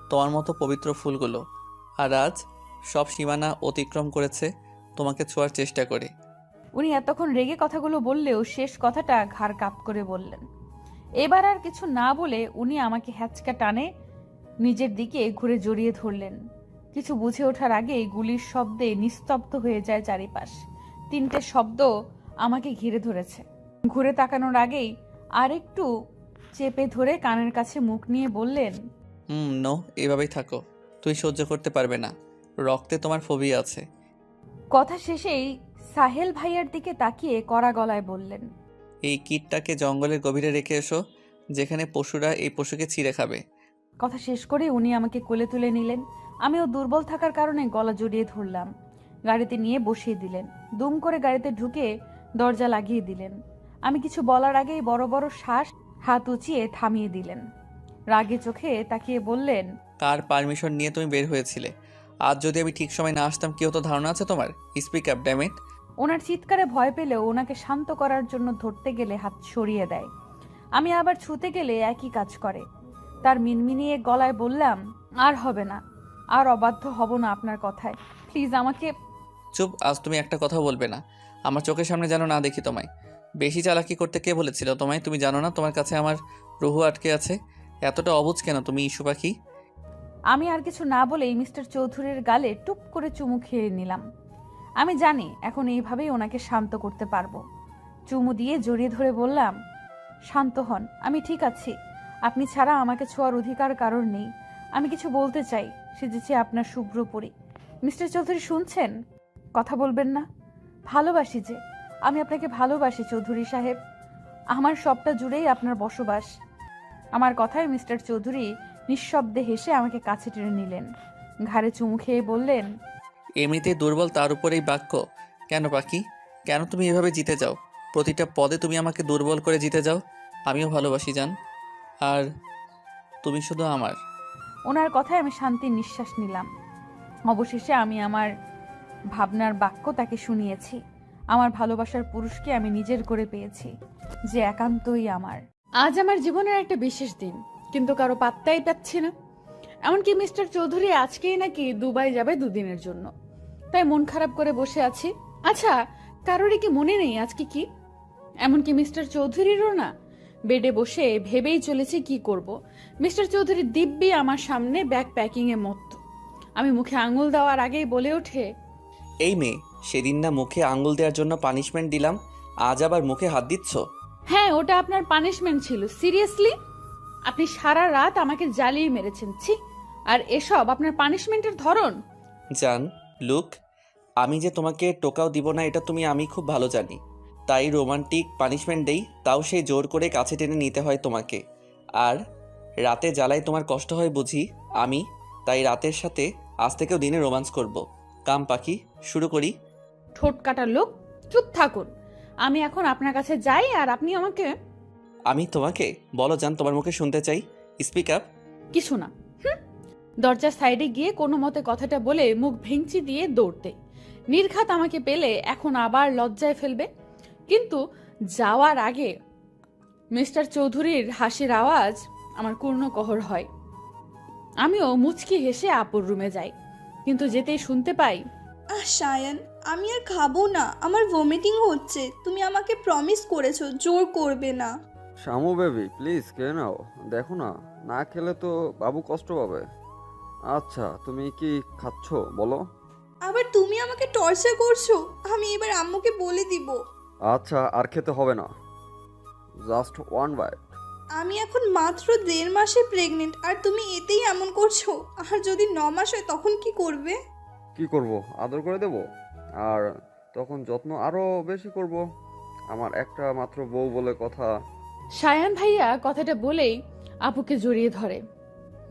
তোমার মতো পবিত্র ফুলগুলো। আর আজ সব সীমানা অতিক্রম করেছে তোমাকে ছোঁয়ার চেষ্টা করে। উনি এতক্ষণ রেগে কথাগুলো বললেও শেষ কথাটা ঘাড় কাপ করে বললেন। এবার আর কিছু না বলে উনি আমাকে হ্যাচকা টানে নিজের দিকে ঘুরে জড়িয়ে ধরলেন। কিছু বুঝে ওঠার আগেই গুলির শব্দে নিস্তব্ধ হয়ে যায় চারিপাশ। 3টে শব্দ আমাকে ঘিরে ধরেছে। ঘুরে তাকানোর আগেই আরেকটু চেপে ধরে কানের কাছে মুখ নিয়ে বললেন, নো, এভাবেই থাকো। তুই সহ্য করতে পারবে না, রক্তে তোমার ফোবিয়া আছে। কথা শেষেই সাহেল ভাইয়ার দিকে তাকিয়ে কড়া গলায় বললেন, এই কিটটাকে জঙ্গলের গভীরে রেখে এসো, যেখানে পশুরা এই পশুকে ছিঁড়ে খাবে। কথা শেষ করে উনি আমাকে কোলে তুলে নিলেন। আমিও দুর্বল থাকার কারণে গলা জড়িয়ে ধরলাম। গাড়িতে নিয়ে বসিয়ে দিলেন। দুম করে গাড়িতে ঢুকে দরজা লাগিয়ে দিলেন। আমি কিছু বলার আগেই বড় বড় শ্বাস হাত উঁচিয়ে থামিয়ে দিলেন। রাগে চোখে তাকিয়ে বললেন, কার পারমিশন নিয়ে তুমি বের হয়েছিলে? আজ যদি আমি ঠিক সময় না আসতাম কি হতো ধারণা আছে তোমার? Speak up damn it. ওনার চিৎকারে ভয় পেলেও ওনাকে শান্ত করার জন্য ধরতে গেলে হাত সরিয়ে দেয়। আমি আবার ছুতে গেলে একই কাজ করে। তার মিনমিনিয়ে গলায় বললাম, আর হবে না, আর অবাধ্য হব না আপনার কথায়। প্লিজ আমাকে। চুপ, আজ তুমি একটা কথা বলবে না। আমার চোখের সামনে যেন না দেখি তোমায়। বেশি চালাকি করতে কে বলেছিল তোমায়? তুমি জানো না তোমার কাছে আমার রুহু আটকে আছে? এতটা অবুঝ কেন তুমি, ইস্যু পাখি? আমি আর কিছু না বলেই মিস্টার চৌধুরীর গালে টুপ করে চুমু খেয়ে নিলাম। আমি জানি এখন এইভাবেই ওনাকে শান্ত করতে পারবো। চুমু দিয়ে জড়িয়ে ধরে বললাম, শান্ত হন, আমি ঠিক আছি। আপনি ছাড়া আমাকে ছোঁয়ার অধিকার কারোর নেই। আমি কিছু বলতে চাই, সেজেছি আপনার শুভ্র পরি। মিস্টার চৌধুরী শুনছেন? কথা বলবেন না? ভালোবাসি যে, আমি আপনাকে ভালোবাসি চৌধুরী সাহেব। আমার সবটা জুড়েই আপনার বসবাস। আমার কথায় মিস্টার চৌধুরী নিঃশব্দে হেসে আমাকে কাছে টেনে নিলেন। ঘাড়ে চুমু খেয়ে বললেন, এমনিতেই দুর্বল, তার উপর এই বাক্য কেন পাখি? কেন তুমি এভাবে জিতে যাও? প্রতিটা পদে তুমি আমাকে দুর্বল করে জিতে যাও। আমিও ভালোবাসি জান, আর তুমি শুধু আমার। ওনার কথায় আমি শান্তির নিঃশ্বাস নিলাম। অবশেষে আমি আমার ভাবনার বাক্য তাকে শুনিয়েছি। আমার ভালোবাসার পুরুষকে আমি নিজের করে পেয়েছি, যে একান্তই আমার। আজ আমার জীবনের একটা বিশেষ দিন, কিন্তু কারো পাত্তাই পাচ্ছি না। এমনকি মিস্টার চৌধুরী আজকেই নাকি দুবাই যাবে 2 দিনের জন্য। তাই মন খারাপ করে বসে আছি। আচ্ছা, কারোরই কি মনে নেই আজকে কি? এমনকি মিস্টার চৌধুরীরও না। বেডে বসে ভেবেই চলেছি কি করব। মিস্টার চৌধুরী দিব্যি আমার সামনে ব্যাগ প্যাকিং এ মত্ত। আমি মুখে আঙুল দেওয়ার আগেই বলে ওঠে, এই মেয়ে, সেদিন না মুখে আঙ্গুল দেওয়ার জন্য পানিশমেন্ট দিলাম, আজ আবার মুখে হাত দিচ্ছ? হ্যাঁ, ওটা আপনার পানিশমেন্ট ছিল। সিরিয়াসলি? আপনি সারা রাত আমাকে জ্বালিয়ে মেরেছেন, ছি। আর এসব আপনার পানিশমেন্টের ধরন? জান, লুক, আমি যে তোমাকে টোকাও দিব না এটা আমি খুব ভালো জানি। তাই রোমান্টিক পানিশমেন্ট দেই, তাও সেই জোর করে কাছে টেনে নিতে হয় তোমাকে। আর রাতে জ্বালায় তোমার কষ্ট হয় বুঝি? আমি তাই রাতের সাথে আজ থেকেও দিনে রোমান্স করব। কাম পাখি, শুরু করি। ঠোঁট কাটার লোক, চুপ থাকুন। আমি এখন আপনার কাছে যাই আর আপনি আমাকে। আমি তোমাকে? বলো জান, তোমার মুখে শুনতে চাই। Speak up. কিছু না। দরজার সাইডে গিয়ে কোনো মতে কথাটা বলে মুখ ভেঙচি দিয়ে দৌড়তে। নির্ঘাত আমাকে পেলে এখন আবার লজ্জায় ফেলবে। কিন্তু যাওয়ার আগে মিস্টার চৌধুরীর হাসির আওয়াজ আমার কর্ণকহর হয়। আমিও মুচকি হেসে আপুর রুমে যাই, কিন্তু যেতেই শুনতে পাই, সায়ান, আমি আর খাবো না, আমার ভমিটিং হচ্ছে। তুমি আমাকে প্রমিস করেছো জোর করবে না। শামু বেবি প্লিজ খেয়ে নাও, দেখো না, না খেলে তো বাবু কষ্ট পাবে। আচ্ছা তুমি কি খাচ্ছ বলো? আবার তুমি আমাকে টর্চার করছো। আমি এবার আম্মুকে বলে দিব। আচ্ছা আর খেতে হবে না, জাস্ট ওয়ান বাইট। আমি এখন মাত্র 1.5 মাসে প্রেগনেন্ট, আর তুমি এতেই এমন করছো। আর যদি 9 মাস হয় তখন কি করবে? কি করব, আদর করে দেব, আর তখন যত্ন আরো বেশি করব। আমার একটা মাত্র বউ বলে কথা। সায়ান ভাইয়া কথাটা বলেই আপুকে জড়িয়ে ধরে।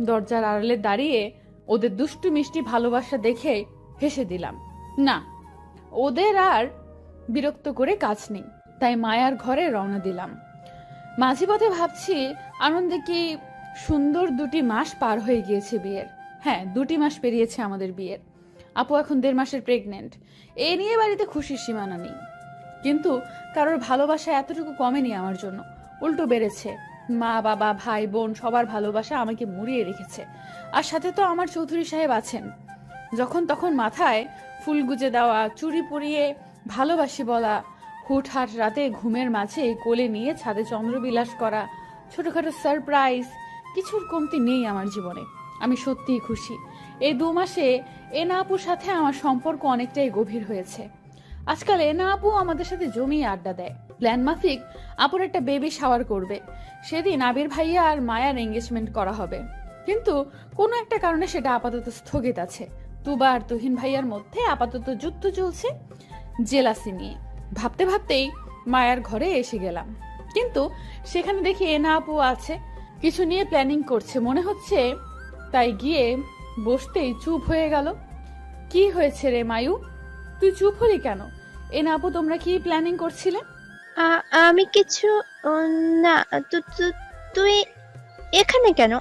দরজার আড়ালে দাঁড়িয়ে ওদের দুষ্টু মিষ্টি ভালোবাসা দেখে হেসে দিলাম। না, ওদের আর বিরক্ত করে কাজ নেই, তাই মায়ার ঘরে রওনা দিলাম। মাঝে পথে ভাবছি আনন্দে কি সুন্দর 2টি মাস পার হয়ে গিয়েছে বিয়ের। হ্যাঁ, 2টি মাস পেরিয়েছে আমাদের বিয়ের। আপু এখন 1.5 মাসের প্রেগনেন্ট। এ নিয়ে বাড়িতে খুশির সীমানা নেই, কিন্তু কারোর ভালোবাসা এতটুকু কমেনি আমার জন্য, উল্টো বেড়েছে। মা বাবা ভাই বোন সবার ভালোবাসা আমাকে মুড়িয়ে রেখেছে। আর সাথে তো আমার চৌধুরী সাহেব আছেন। যখন তখন মাথায় ফুল গুজে দেওয়া, চুড়ি পরিয়ে ভালোবাসি বলা, হুটহাট রাতে ঘুমের মাঝে কোলে নিয়ে ছাদে চন্দ্রবিলাস করা, ছোটখাটো সারপ্রাইজ, কিছুর কমতি নেই আমার জীবনে। আমি সত্যিই খুশি। এই 2 মাসে এনা আপুর সাথে আমার সম্পর্ক অনেকটাই গভীর হয়েছে। আজকাল এনা আপু আমাদের সাথে জমিয়ে আড্ডা দেয়। প্ল্যান মাফিক আপুর একটা বেবি শাওয়ার করবে। সেদিন আবির ভাইয়া আর মায়ার এঙ্গেজমেন্ট করা হবে, কিন্তু কোনো একটা কারণে সেটা আপাতত স্থগিত আছে। তুবা আর তুহিন ভাইয়ার মধ্যে আপাতত যুদ্ধ চলছে জেলাসি নিয়ে। ভাবতে ভাবতেই মায়ার ঘরে এসে গেলাম, কিন্তু সেখানে দেখি এনা আপু আছে, কিছু নিয়ে প্ল্যানিং করছে মনে হচ্ছে। তাই গিয়ে বসতেই চুপ হয়ে গেল। কি হয়েছে রে মায়ু, তুই চুপ হলি কেন? এনা আপু তোমরা কি প্ল্যানিং করছিলে? আমি কিছু না। তুই এখানে কেন?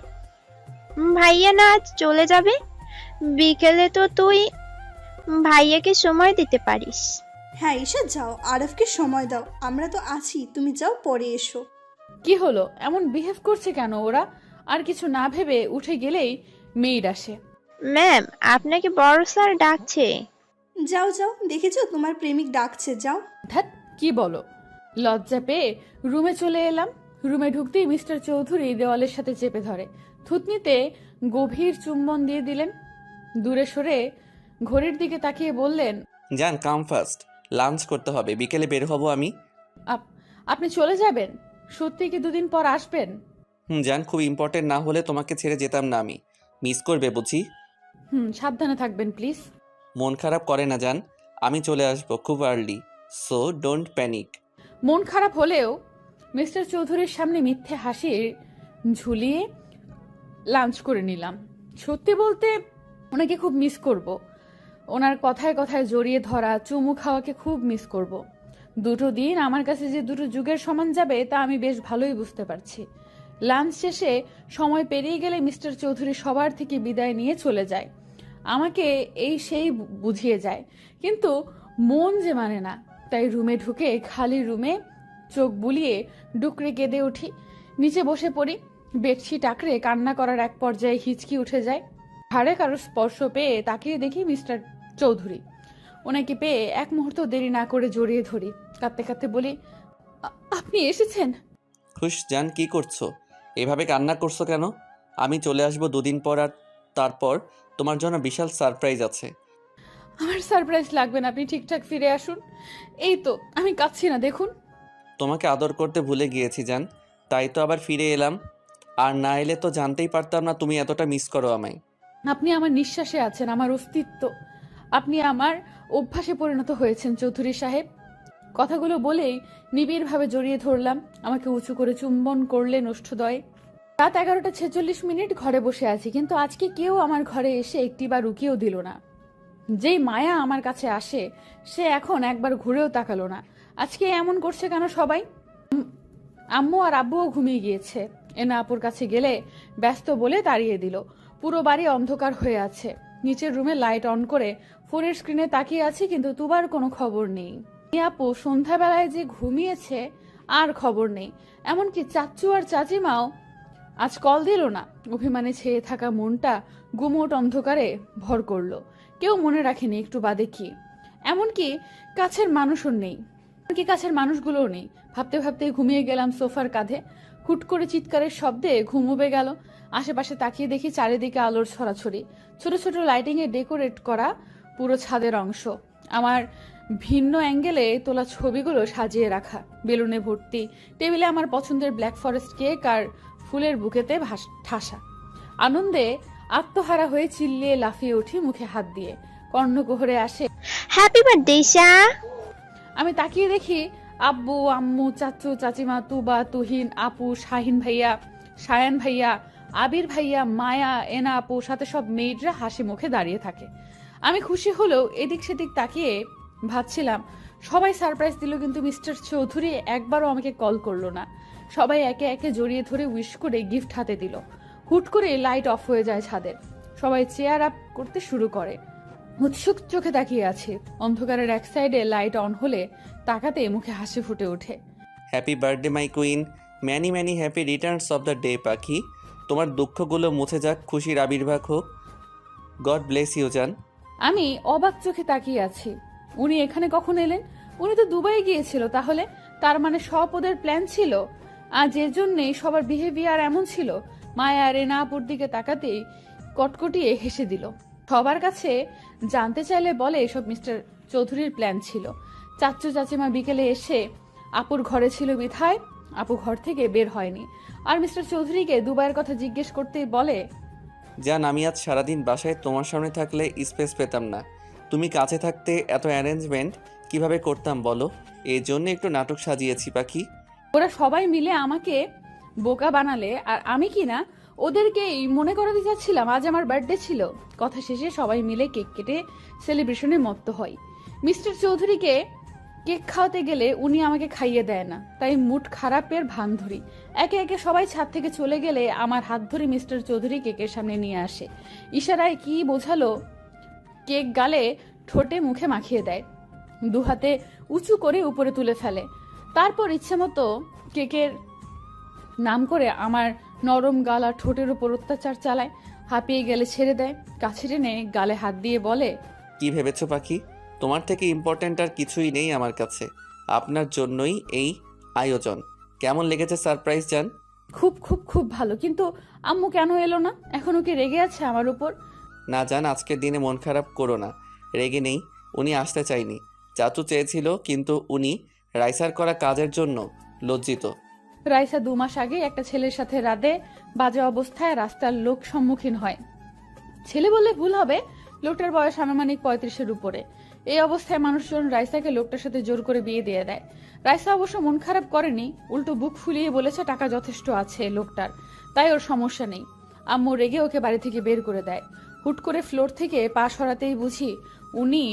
ভাইয়া না আজ চলে যাবে? বিকেলে তো তুই ভাইয়াকে সময় দিতে পারিস। হ্যাঁ ঈশা, যাও, আরফকে সময় দাও। আমরা তো আছি, তুমি যাও, পরে এসো। কি হলো, এমন বিহেভ করছে কেন ওরা? আর কিছু না ভেবে উঠে গেলেই মেইড আসে। ম্যাম, আপনাকে বড় স্যার ডাকছে। যাও যাও, দেখেছো তোমার প্রেমিক ডাকছে, যাও। ধ্যাৎ, কি বলো? লজ্জা পেয়ে রুমে চলে এলাম। রুমে ঢুকতেই মিস্টার চৌধুরী দেওয়ালের সাথে চেপে ধরে, থুতনিতে গভীর চুম্বন দিয়ে দিলেন। দূরে সরে ঘড়ির দিকে তাকিয়ে বললেন, জান কাম ফার্স্ট, লাঞ্চ করতে হবে, বিকেলে বের হব আমি। আপনি চলে যাবেন? সত্যি কি 2 দিন পর আসবেন? জান, খুব ইম্পর্টেন্ট না হলে তোমাকে ছেড়ে যেতাম না আমি। মিস করবে বুঝি? সাবধানে থাকবেন প্লিজ। মন খারাপ করে না জান, আমি চলে আসবো খুব আর্লি, সো ডোন্ট প্যানিক। মন খারাপ হলেও মিস্টার চৌধুরীর সামনে মিথ্যে হাসির ঝুলিয়ে লাঞ্চ করে নিলাম। সত্যি বলতে ওনাকে খুব মিস করব। ওনার কথায় কথায় জড়িয়ে ধরা, চুমু খাওয়াকে খুব মিস করব। 2 দিন আমার কাছে যে 2 যুগের সমান যাবে তা আমি বেশ ভালোই বুঝতে পারছি। লাঞ্চ শেষে সময় পেরিয়ে গেলে মিস্টার চৌধুরী সবার থেকে বিদায় নিয়ে চলে যায়। আমাকে এই সেই বুঝিয়ে যায়, কিন্তু মন যে মানে না। তাই রুমে ঢুকে খালি রুমে চোখ বুলিয়ে ডুকরে কেঁদে উঠি। নিচে বসে পড়ি। বেডশিট আঁকড়ে কান্না করার এক পর্যায়ে হিচকি উঠে যায়। ঘাড়ে কারোর স্পর্শ পেয়ে তাকিয়ে দেখি মিস্টার চৌধুরী। ওনাকে পেয়ে এক মুহূর্ত দেরি না করে জড়িয়ে ধরি। কাঁদতে কাঁদতে বলি, আপনি এসেছেন? খুশ জান, কি করছো? এভাবে কান্না করছো কেন? আমি চলে আসবো 2 দিন পর, আর তারপর তোমার জন্য বিশাল সারপ্রাইজ আছে। আমার সারপ্রাইজ লাগবে না, আপনি ঠিকঠাক ফিরে আসুন। এই তো আমি কাঁদছি না, দেখুন। তোমাকে আদর করতে ভুলে গিয়েছি জান, তাই তো আবার ফিরে এলাম। আর না এলে তো জানতেই পারতাম না তুমি এতটা মিস করো আমায়। আপনি আমার নিঃশ্বাসে আছেন, আমার অস্তিত্ব। আপনি আমার অভ্যাসে পরিণত হয়েছেন চৌধুরী সাহেব। কথাগুলো বলেই নিবিড়ভাবে জড়িয়ে ধরলাম। আমাকে উঁচু করে চুম্বন করলেন ওষ্ঠদয়ে। রাত 11:46 ঘরে বসে আছি, কিন্তু আজকে কেউ আমার ঘরে এসে একটিবার উকিও দিল না। যেই মায়া আমার কাছে আসে সে এখন একবার ঘুরেও তাকালো না। আজকে এমন করছে কেন সবাই? আম্মু আর আব্বুও ঘুমিয়ে গিয়েছে। এনা আপুর কাছে গেলে ব্যস্ত বলে তাড়িয়ে দিল। পুরো বাড়ি অন্ধকার হয়ে আছে। নিচের রুমে লাইট অন করে ফোনের স্ক্রিনে তাকিয়ে আছি, কিন্তু তুবার কোনো খবর নেই। আপু সন্ধ্যাবেলায় যে ঘুমিয়েছে আর খবর নেই। এমনকি চাচ্চু আর চাচিমাও আজ কল দিল না। অভিমানে ছেয়ে থাকা মনটা গুমোট অন্ধকারে ভর করলো। কেউ মনে রাখেনি একটু বাদে কি এমনকি কাছের মানুষও নেই, এমনকি কাছের মানুষগুলোও নেই। ভাবতে ভাবতে ঘুমিয়ে গেলাম সোফার কাঁধে। হুট করে চিৎকারের শব্দে ঘুম উবে গেল। আশেপাশে তাকিয়ে দেখি চারিদিকে আলোর ছড়াছড়ি, ছোট ছোট লাইটিংয়ে ডেকোরেট করা পুরো ছাদের অংশ। আমার ভিন্ন অ্যাঙ্গেলে তোলা ছবিগুলো সাজিয়ে রাখা, বেলুনে ভর্তি। টেবিলে আমার পছন্দের ব্ল্যাক ফরেস্ট কেক আর ফুলের বুকেতে ঠাসা। আনন্দে আত্মহারা হয়ে চিল্লিয়ে লাফিয়ে উঠি মুখে হাত দিয়ে। কর্ণকুহরে আসে হ্যাপি বার্থডে ঈশা। আমি তাকিয়ে দেখি আব্বু, আম্মু, চাচু, চাচিমা, তুবা, তুহিন, আপু, শাহিন ভাইয়া, সায়ান ভাইয়া, আবির ভাইয়া, মায়া, এনা আপু, সাথে সব মেয়েরা হাসি মুখে দাঁড়িয়ে থাকে। আমি খুশি হলেও এদিক সেদিক তাকিয়ে ভাবছিলাম, সবাই সারপ্রাইজ দিল কিন্তু মিস্টার চৌধুরী একবারও আমাকে কল করলো না। সবাই একে একে জড়িয়ে ধরে উইশ করে গিফট হাতে দিল। হুট করে লাইট অফ হয়ে যায় ছাদের। সবাই চেয়ার আপ করতে শুরু করে। উৎসুক চোখে তাকিয়ে আছে। অন্ধকারের এক সাইডে লাইট অন হলে তাকাতে মুখে হাসি ফুটে ওঠে। Happy birthday my queen, many many happy returns of the day পাখি। তোমার দুঃখগুলো মুছে যাক, খুশির আবির্ভাব হোক। গড ব্লেস ইউ জান। আমি অবাক চোখে তাকিয়ে আছি। উনি এখানে কখন এলেন? উনি তো দুবাই গিয়েছিল, তাহলে তার মানে সব ওদের প্ল্যান ছিল। আজ এর জন্যেই সবার বিহেভিয়ার এমন ছিল। মায়া রেনা আপুর দিকে তাকাতেই কটকটিয়ে হেসে দিল। সবার কাছে জানতে চাইলে বলে এসব মিস্টার চৌধুরীর প্ল্যান ছিল। চাচু চাচিমা বিকেলে এসে আপুর ঘরে ছিল বিধায় আপু ঘর থেকে বের হয়নি। আর মিস্টার চৌধুরীকে দুবাইয়ের কথা জিজ্ঞেস করতেই বলে, জান, আমি আজ সারাদিন বাসায় তোমার সামনে থাকলে স্পেস পেতাম না। তুমি কাছে থাকতে এত অ্যারেঞ্জমেন্ট কিভাবে করতাম বলো? এই জন্য একটু নাটক সাজিয়েছি পাখি। ওরা সবাই মিলে আমাকে বোকা বানালে, আর আমি কিনা ওদেরকেই মনে করাতে চাচ্ছিলাম আজ আমার বার্থডে ছিল। কথা শেষে সবাই মিলে কেক কেটে সেলিব্রেশনে মত্ত হয়। মিস্টার চৌধুরীকে কেক খাওয়াতে গেলে উনি আমাকে খাইয়ে দেয় না, তাই মুড খারাপের ভান ধরি। একে একে সবাই ছাদ থেকে চলে গেলে আমার হাত ধরে মিস্টার চৌধুরী কেকের সামনে নিয়ে আসে। ইশারায় কি বোঝালো, কেক গালে ঠোঁটে মুখে মাখিয়ে দেয়। দু হাতে উঁচু করে উপরে তুলে ফেলে। তারপর ইচ্ছে মতো কেকের নাম করে আমার নরম গাল আর ঠোঁটের উপর অত্যাচার চালায়। হাঁপিয়ে গেলে ছেড়ে দেয়। কাছে টেনে গালে হাত দিয়ে বলে, কি ভেবেছো পাখি? তোমার থেকে ইম্পর্ট্যান্ট আর কিছুই নেই আমার কাছে। আপনার জন্যই এই আয়োজন। কেমন লেগেছে সারপ্রাইজ জান? খুব খুব খুব ভালো, কিন্তু আম্মু কেন এলো না? এখনো কি রেগে আছে আমার উপর? না জান, আজকের দিনে মন খারাপ করো না। রেগে নেই, উনি আসতে চাইনি। চাচু চেয়েছিল, কিন্তু উনি রাইসার করা কাজের জন্য লজ্জিত। রাইসা 2 মাস আগে একটা ছেলের সাথে রাতে বাজে অবস্থায় রাস্তার লোক সম্মুখীন হয়। ছেলে বললে ভুল হবে, লোকটার বয়স আনুমানিক 35-এর উপরে। এই অবস্থায় মানুষজন রাইসাকে লোকটার সাথে জোর করে বিয়ে দিয়ে দেয়। রাইসা অবশ্য মন খারাপ করেনি, উল্টো বুক ফুলিয়ে বলেছে টাকা যথেষ্ট আছে লোকটার, তাই ওর সমস্যা নেই। আম্মু রেগে ওকে বাড়ি থেকে বের করে দেয়। হুট করে ফ্লোর থেকে পা সরাতেই বুঝি উনি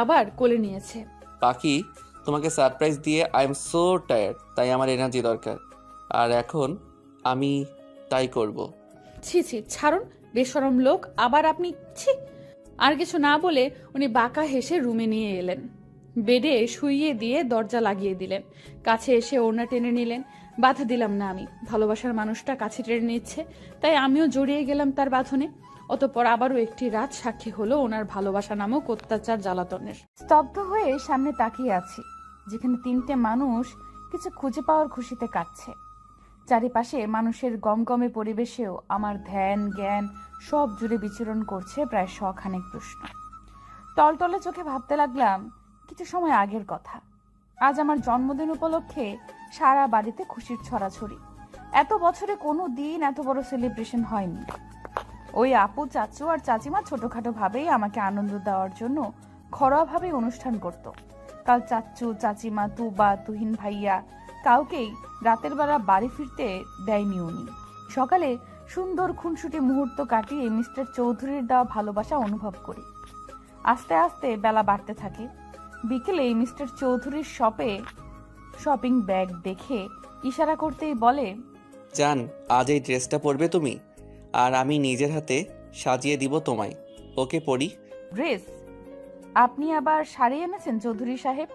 আবার কোলে নিয়েছে। পাখি, তোমাকে সারপ্রাইজ দিয়ে আই এম সো টায়ার্ড, তাই আমার এনার্জি দরকার। আর এখন আমি তাই করব। ছি ছি, ছাড়ুন, বেশরম লোক। আবার আপনি ছি। আর কিছু না বলে উনি বাঁকা হেসে রুমে নিয়ে এলেন। বেডে শুইয়ে দিয়ে দরজা লাগিয়ে দিলেন। কাছে এসে ওড়না টেনে নিলেন। বাধা দিলাম না আমি। ভালোবাসার মানুষটা কাছে টেনে নিচ্ছে, তাই আমিও জড়িয়ে গেলাম তার বাঁধনে। অতঃপর আবারও একটি রাত সাক্ষী হলো ওনার ভালোবাসা নামক অত্যাচার জ্বালাতনের। স্তব্ধ হয়ে সামনে তাকিয়ে আছি, যেখানে 3টে মানুষ কিছু খুঁজে পাওয়ার খুশিতে কাটছে। চারিপাশে মানুষের গমগমে পরিবেশেও আমার ধ্যান জ্ঞান সব জুড়ে বিচরণ করছে প্রায় 100 খানেক প্রশ্ন। টলটলে চোখে ভাবতে লাগলাম কিছু সময় আগের কথা। আজ আমার জন্মদিন উপলক্ষে সারা বাড়িতে খুশির ছড়াছড়ি। এত বছরে কোনো দিন এত বড় সেলিব্রেশন হয়নি। ওই আপু, চাচু আর চাচিমা ছোটখাটো ভাবেই আমাকে আনন্দ দেওয়ার জন্য ঘরোয়াভাবে অনুষ্ঠান করত। কাল চাচু, চাচিমা, তুবা, তুহিন ভাইয়া কাউকেই রাতের বেলা বাড়ি ফিরতে দেয়নি উনি। সকালে সুন্দর খুনসুটি মুহূর্ত কাটিয়ে মিস্টার চৌধুরীর দেওয়া ভালোবাসা অনুভব করি। আস্তে আস্তে বেলা বাড়তে থাকে। বিকেলে মিস্টার চৌধুরীর শপে শপিং ব্যাগ দেখে ইশারা করতেই বলে, জান, আজ এই ড্রেসটা পরবে তুমি, আর আমি নিজের হাতে সাজিয়ে দিব তোমায়। ওকে পরি। ড্রেস? আপনি আবার শাড়ি এনেছেন চৌধুরী সাহেব?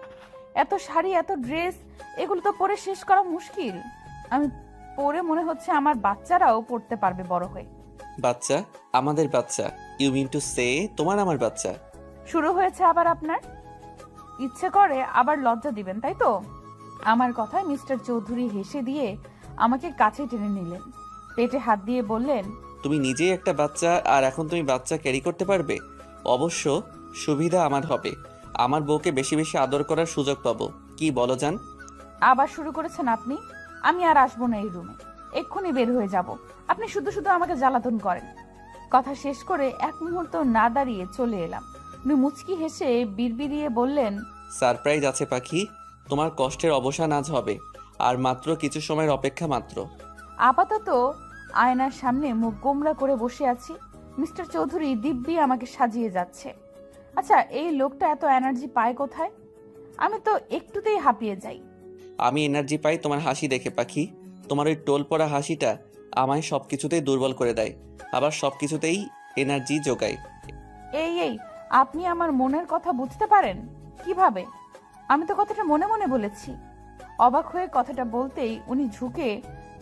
এত শাড়ি, এত ড্রেস, এগুলো তো পরে শেষ করা মুশকিল। আমি পরে মনে হচ্ছে আমার বাচ্চারাও পড়তে পারবে বড় হয়ে। বাচ্চা? আমাদের বাচ্চা? ইউ মিন টু সে তোমার আমার বাচ্চা? শুরু হয়েছে আবার আপনার? ইচ্ছে করে আবার লজ্জা দিবেন তাই তো? আমার কথায় মিস্টার চৌধুরী হেসে দিয়ে আমাকে কাছে টেনে নিলেন, পেটে হাত দিয়ে বললেন, তুমি নিজেই একটা বাচ্চা, আর এখন তুমি বাচ্চা ক্যারি করতে পারবে? অবশ্য সুবিধা আমার হবে, আমার বউকে বেশি বেশি আদর করার সুযোগ পাবো। কি বলো জান? আবার শুরু করেছেন আপনি। আমি আর আসবো না এই রুমে, এক্ষুনি বের হয়ে যাব। আপনি শুধু শুধু আমাকে জ্বালাতন করেন। কথা শেষ করে এক মুহূর্ত না দাঁড়িয়ে চলে এলাম। উনি মুচকি হেসে বিড়বিড়িয়ে বললেন, সারপ্রাইজ আছে পাখি, তোমার কষ্টের অবসান আজ হবে, আর মাত্র কিছু সময়ের অপেক্ষা মাত্র। আপাতত আয়নার সামনে মুখ গোমরা করে বসে আছি। মিস্টার চৌধুরী দিব্যি আমাকে সাজিয়ে যাচ্ছে। আচ্ছা, এই লোকটা এত এনার্জি পায় কোথায়? আমি তো একটুতেই হাঁপিয়ে যাই। আমি এনার্জি পাই তোমার হাসি দেখে পাখি। তোমার ওই টোল পড়া হাসিটা আমায় সব কিছুতেই দুর্বল করে দেয়, আবার সব কিছুতেই এনার্জি যোগায়। এই আপনি আমার মনের কথা বুঝতে পারেন কিভাবে? আমি তো কথাটা মনে মনে বলেছি। অবাক হয়ে কথাটা বলতেই উনি ঝুঁকে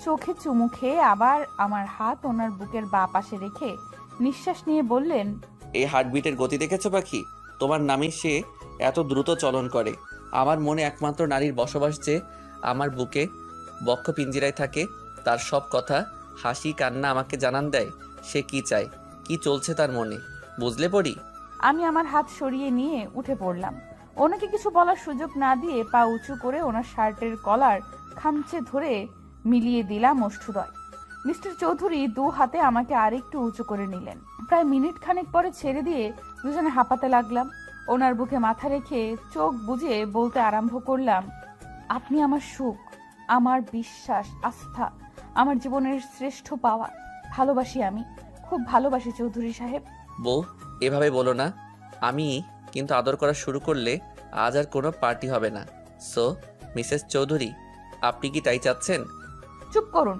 চোখে চুমু খেয়ে আবার আমার হাত ওনার বুকের বাঁ পাশে রেখে নিঃশ্বাস নিয়ে বললেন, এই হার্টবিটের গতি দেখেছো পাখি? তোমার নামে সে এত দ্রুত চলন করে। আমার মনে একমাত্র নারীর বসবাস যে আমার বুকে বক্ষ পিঞ্জিরায় থাকে, তার সব কথা, হাসি কান্না আমাকে জানান দেয় সে কি চায়, কি চলছে তার মনে। বুঝলে পড়ি? আমি আমার হাত সরিয়ে নিয়ে উঠে পড়লাম। ওনাকে কিছু বলার সুযোগ না দিয়ে পা উঁচু করে ওনার শার্টের কলার খামচে ধরে মিলিয়ে দিলাম ওষ্ঠুদয়। মিস্টার চৌধুরী দু হাতে আমাকে আরেকটু উঁচু করে নিলেন। প্রায় মিনিট খানেক পরে ছেড়ে দিয়ে দুজনে হাঁপাতে লাগলাম। ওনার বুকে মাথা রেখে চোখ বুজে বলতে আরম্ভ করলাম, আপনি আমার সুখ, আমার বিশ্বাস, আস্থা, আমার জীবনের শ্রেষ্ঠ পাওয়া। ভালোবাসি, আমি খুব ভালোবাসি চৌধুরী সাহেব। বউ, এভাবে বলো না। আমি কিন্তু আদর করা শুরু করলে আজ আর কোনো পার্টি হবে না। সো মিসেস চৌধুরী, আপনি কি তাই চাচ্ছেন? চুপ করুন।